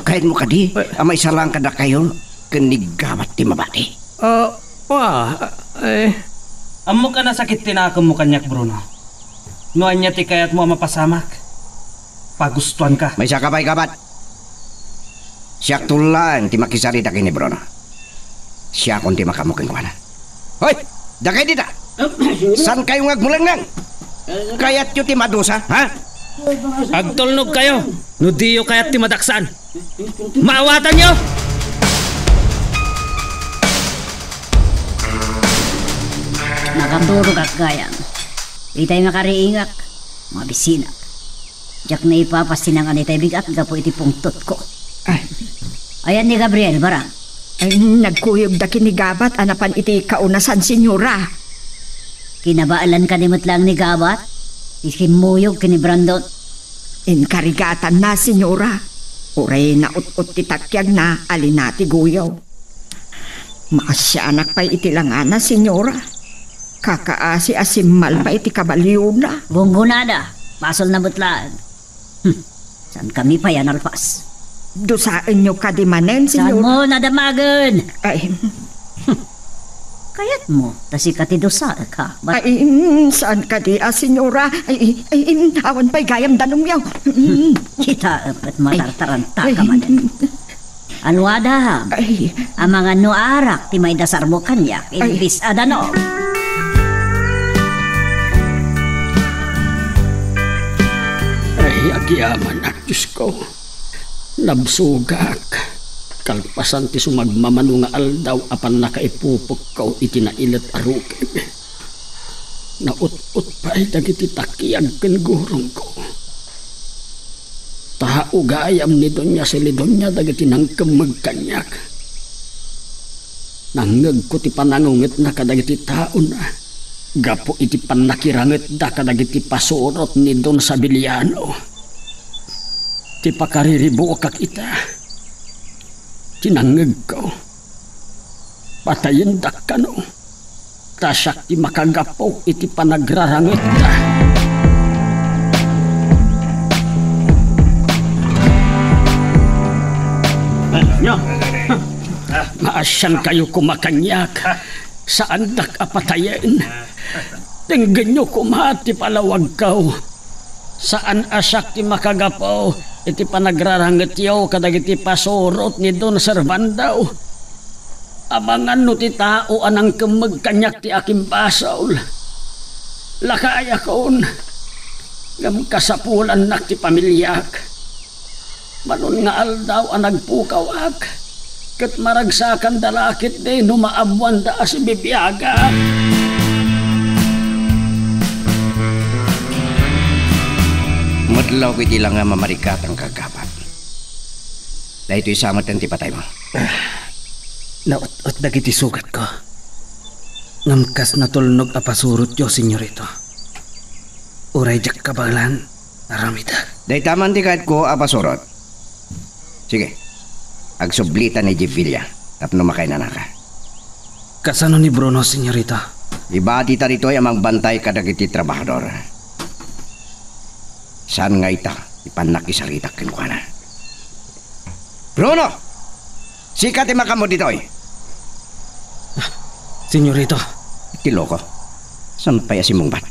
Kahit mo kadi, amay salang kada kayo, kanigamat ti mabati. Amo ka na sakit tinakam mo kanyak, Bruno. Noan niya ti kayat mo mapasamak. Pagustuhan ka. May sakapay Gabat. Siyak tulang ti makisarita kini Bruno. Siya kung ti makamuking ko na. Hoy! Dakay dita! San kayo ngagmulang nang? Kayat yu ti madusa, ha? Agtulnog kayo! Nudiyo kayat ti madaksan! Maawatan nyo! Nakaturog at gayang. Itay makariingak, mga bisina. Diyak na ipapasinangan itay bigat gapo iti pungtot ko. Ayan ni Gabriel, barang. Ay, nagkuyog da kinigabat, anapan iti kaunasan, senyora. Kinabaalan ka nimot lang ni Gabat? Ikimuyog kini Brandon. Inkarigatan na, senyora. Uray na ut-ut titakyag na, alinati guyaw. Maasya anak pa'y itilangana, senyora. Kakaasi asimal pa iti kabalyo na. Bunggunada, pasol na butlaan. Saan kami pa yan alpas? Dusaan nyo kadimanen, senyora. Saan mo nadamagan? Ay, kayat mo, tasi kati dosa ka. Ay, saan ka di, senyora? Ay, awan pa'y gayam danong yaw. Kita at matartaranta ka manan. Anwada, ang mga nuarak ti may dasar mo kanyak, imbis adano. Ay, agyaman at Diyos ko. Nabsugak. Kalpasan ti sumagmamano nga aldaw apan nakaipupukkaw iti nailat arukin. Naut-ut pa ay dagiti takiyag ken gurong ko. Taha ugayam ni Donya Celidonia dagiti nangkemeg kanyak. Nangeg ko ti panangungit na kadagiti taon na. Gapo iti panakirangit da kadagiti pasurot ni Don Sabiliano. Ti pakariribo kak ita. Tinangeg ko. Patayin dak kano. Tasyak ti makagapo iti panagrarangit da. Maasyan kayo kumakanyak. Saan dak apatayin? Tinggan nyo kumati palawag kaw. Saan asyak ti makagapo iti panagrarangit yaw kadagiti pasurot ni Don Servandao. Abangan no ti tao anang kemeg kanyak ti aking basaw. Lakaya kon. Ngam kasapulan nak ti pamilyak. Manon nga aldaw ang nagpukaw ak. Kat maragsakan dalakit de no maabuan da si bibiyaga. Madlaw kiti lang nga mamarikat ang kagapat. Dahil ito'y samat ang tipatay mo. Naut-ut dagiti sugat ko. Ngamkas na tulnog apasurot yo, senyorito. Uray jak kabalan, aramida. Dahil taman di kahit ko apasurot. Sige, agsublita ni Jevilla, tapno makay na naka. Kasano ni Bruno, senyorito? Ibati ta rito ay amang bantay kadagiti trabahador. Saan nga ita, ipanakisarita kinuha na. Bruno! Sikat makamod dito eh. Senyorito. Tiloko. Saan pa yasimong bat?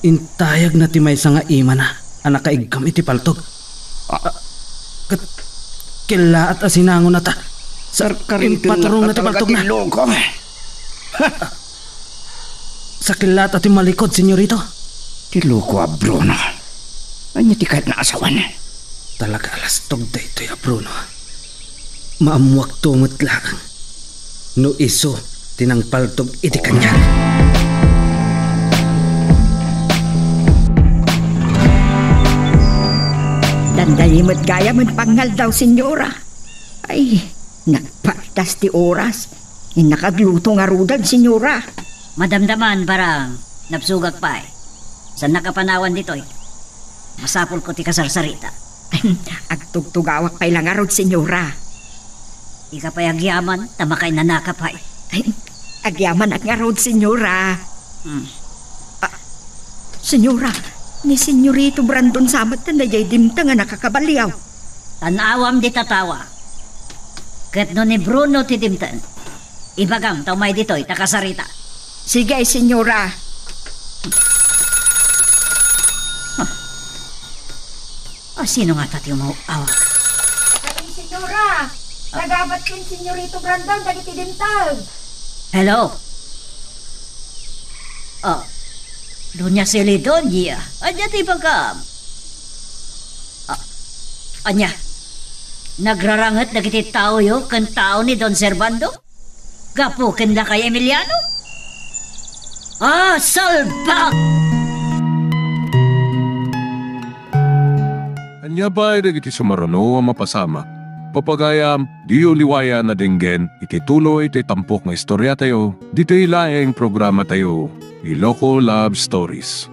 Intayag na ti may nga ima na. Anak kaigkam iti paltog. Kila at asinangon na ta. Impatarong na ti paltog na. Sa kilat at malikod, senyorito. Tiloko a Bruno. Anya ti kahit na asawan. Talaga alas togda ito ya Bruno. Maamuak tungot lang. No iso, tinangpaltog iti kanya. Dandalimot gaya man pangal daw, senyora. Ay, nagpatas ti oras. Nakagluto nga rudag, senyora. Madamdaman parang napsugag pa eh. Saan nakapanawan dito eh? Masapol ko ti kasarsarita. Agtugtugawak pa ilang arod, senyora. Ika pa agyaman, tamakay na nakapay. Ay, agyaman at nga arod, senyora. Senyora, ni senyorito Brandon samat na jay dimta nga nakakabalyaw. Tanawam di tatawa. Ket no ni Bruno ti dimtan. Ibagam taumay dito'y takasarita. Sige, senyora. Sino nga tati mo awag? Kaling senyora, nagabat kin senyorito Brandon dagiti dimtag. Hello? Doña Celidonia, anya ti bagam? Anya, nagrarangat na kiti tao yo kan tao ni Don Servando? Gapo ken la kay Emiliano? Salbak! Anya ba ay iti sumarano ang mapasama? Papagayam, di uliwaya na dinggen, itituloy iti tampok nga istorya tayo, dito ilaing programa tayo, Iloko Love Stories.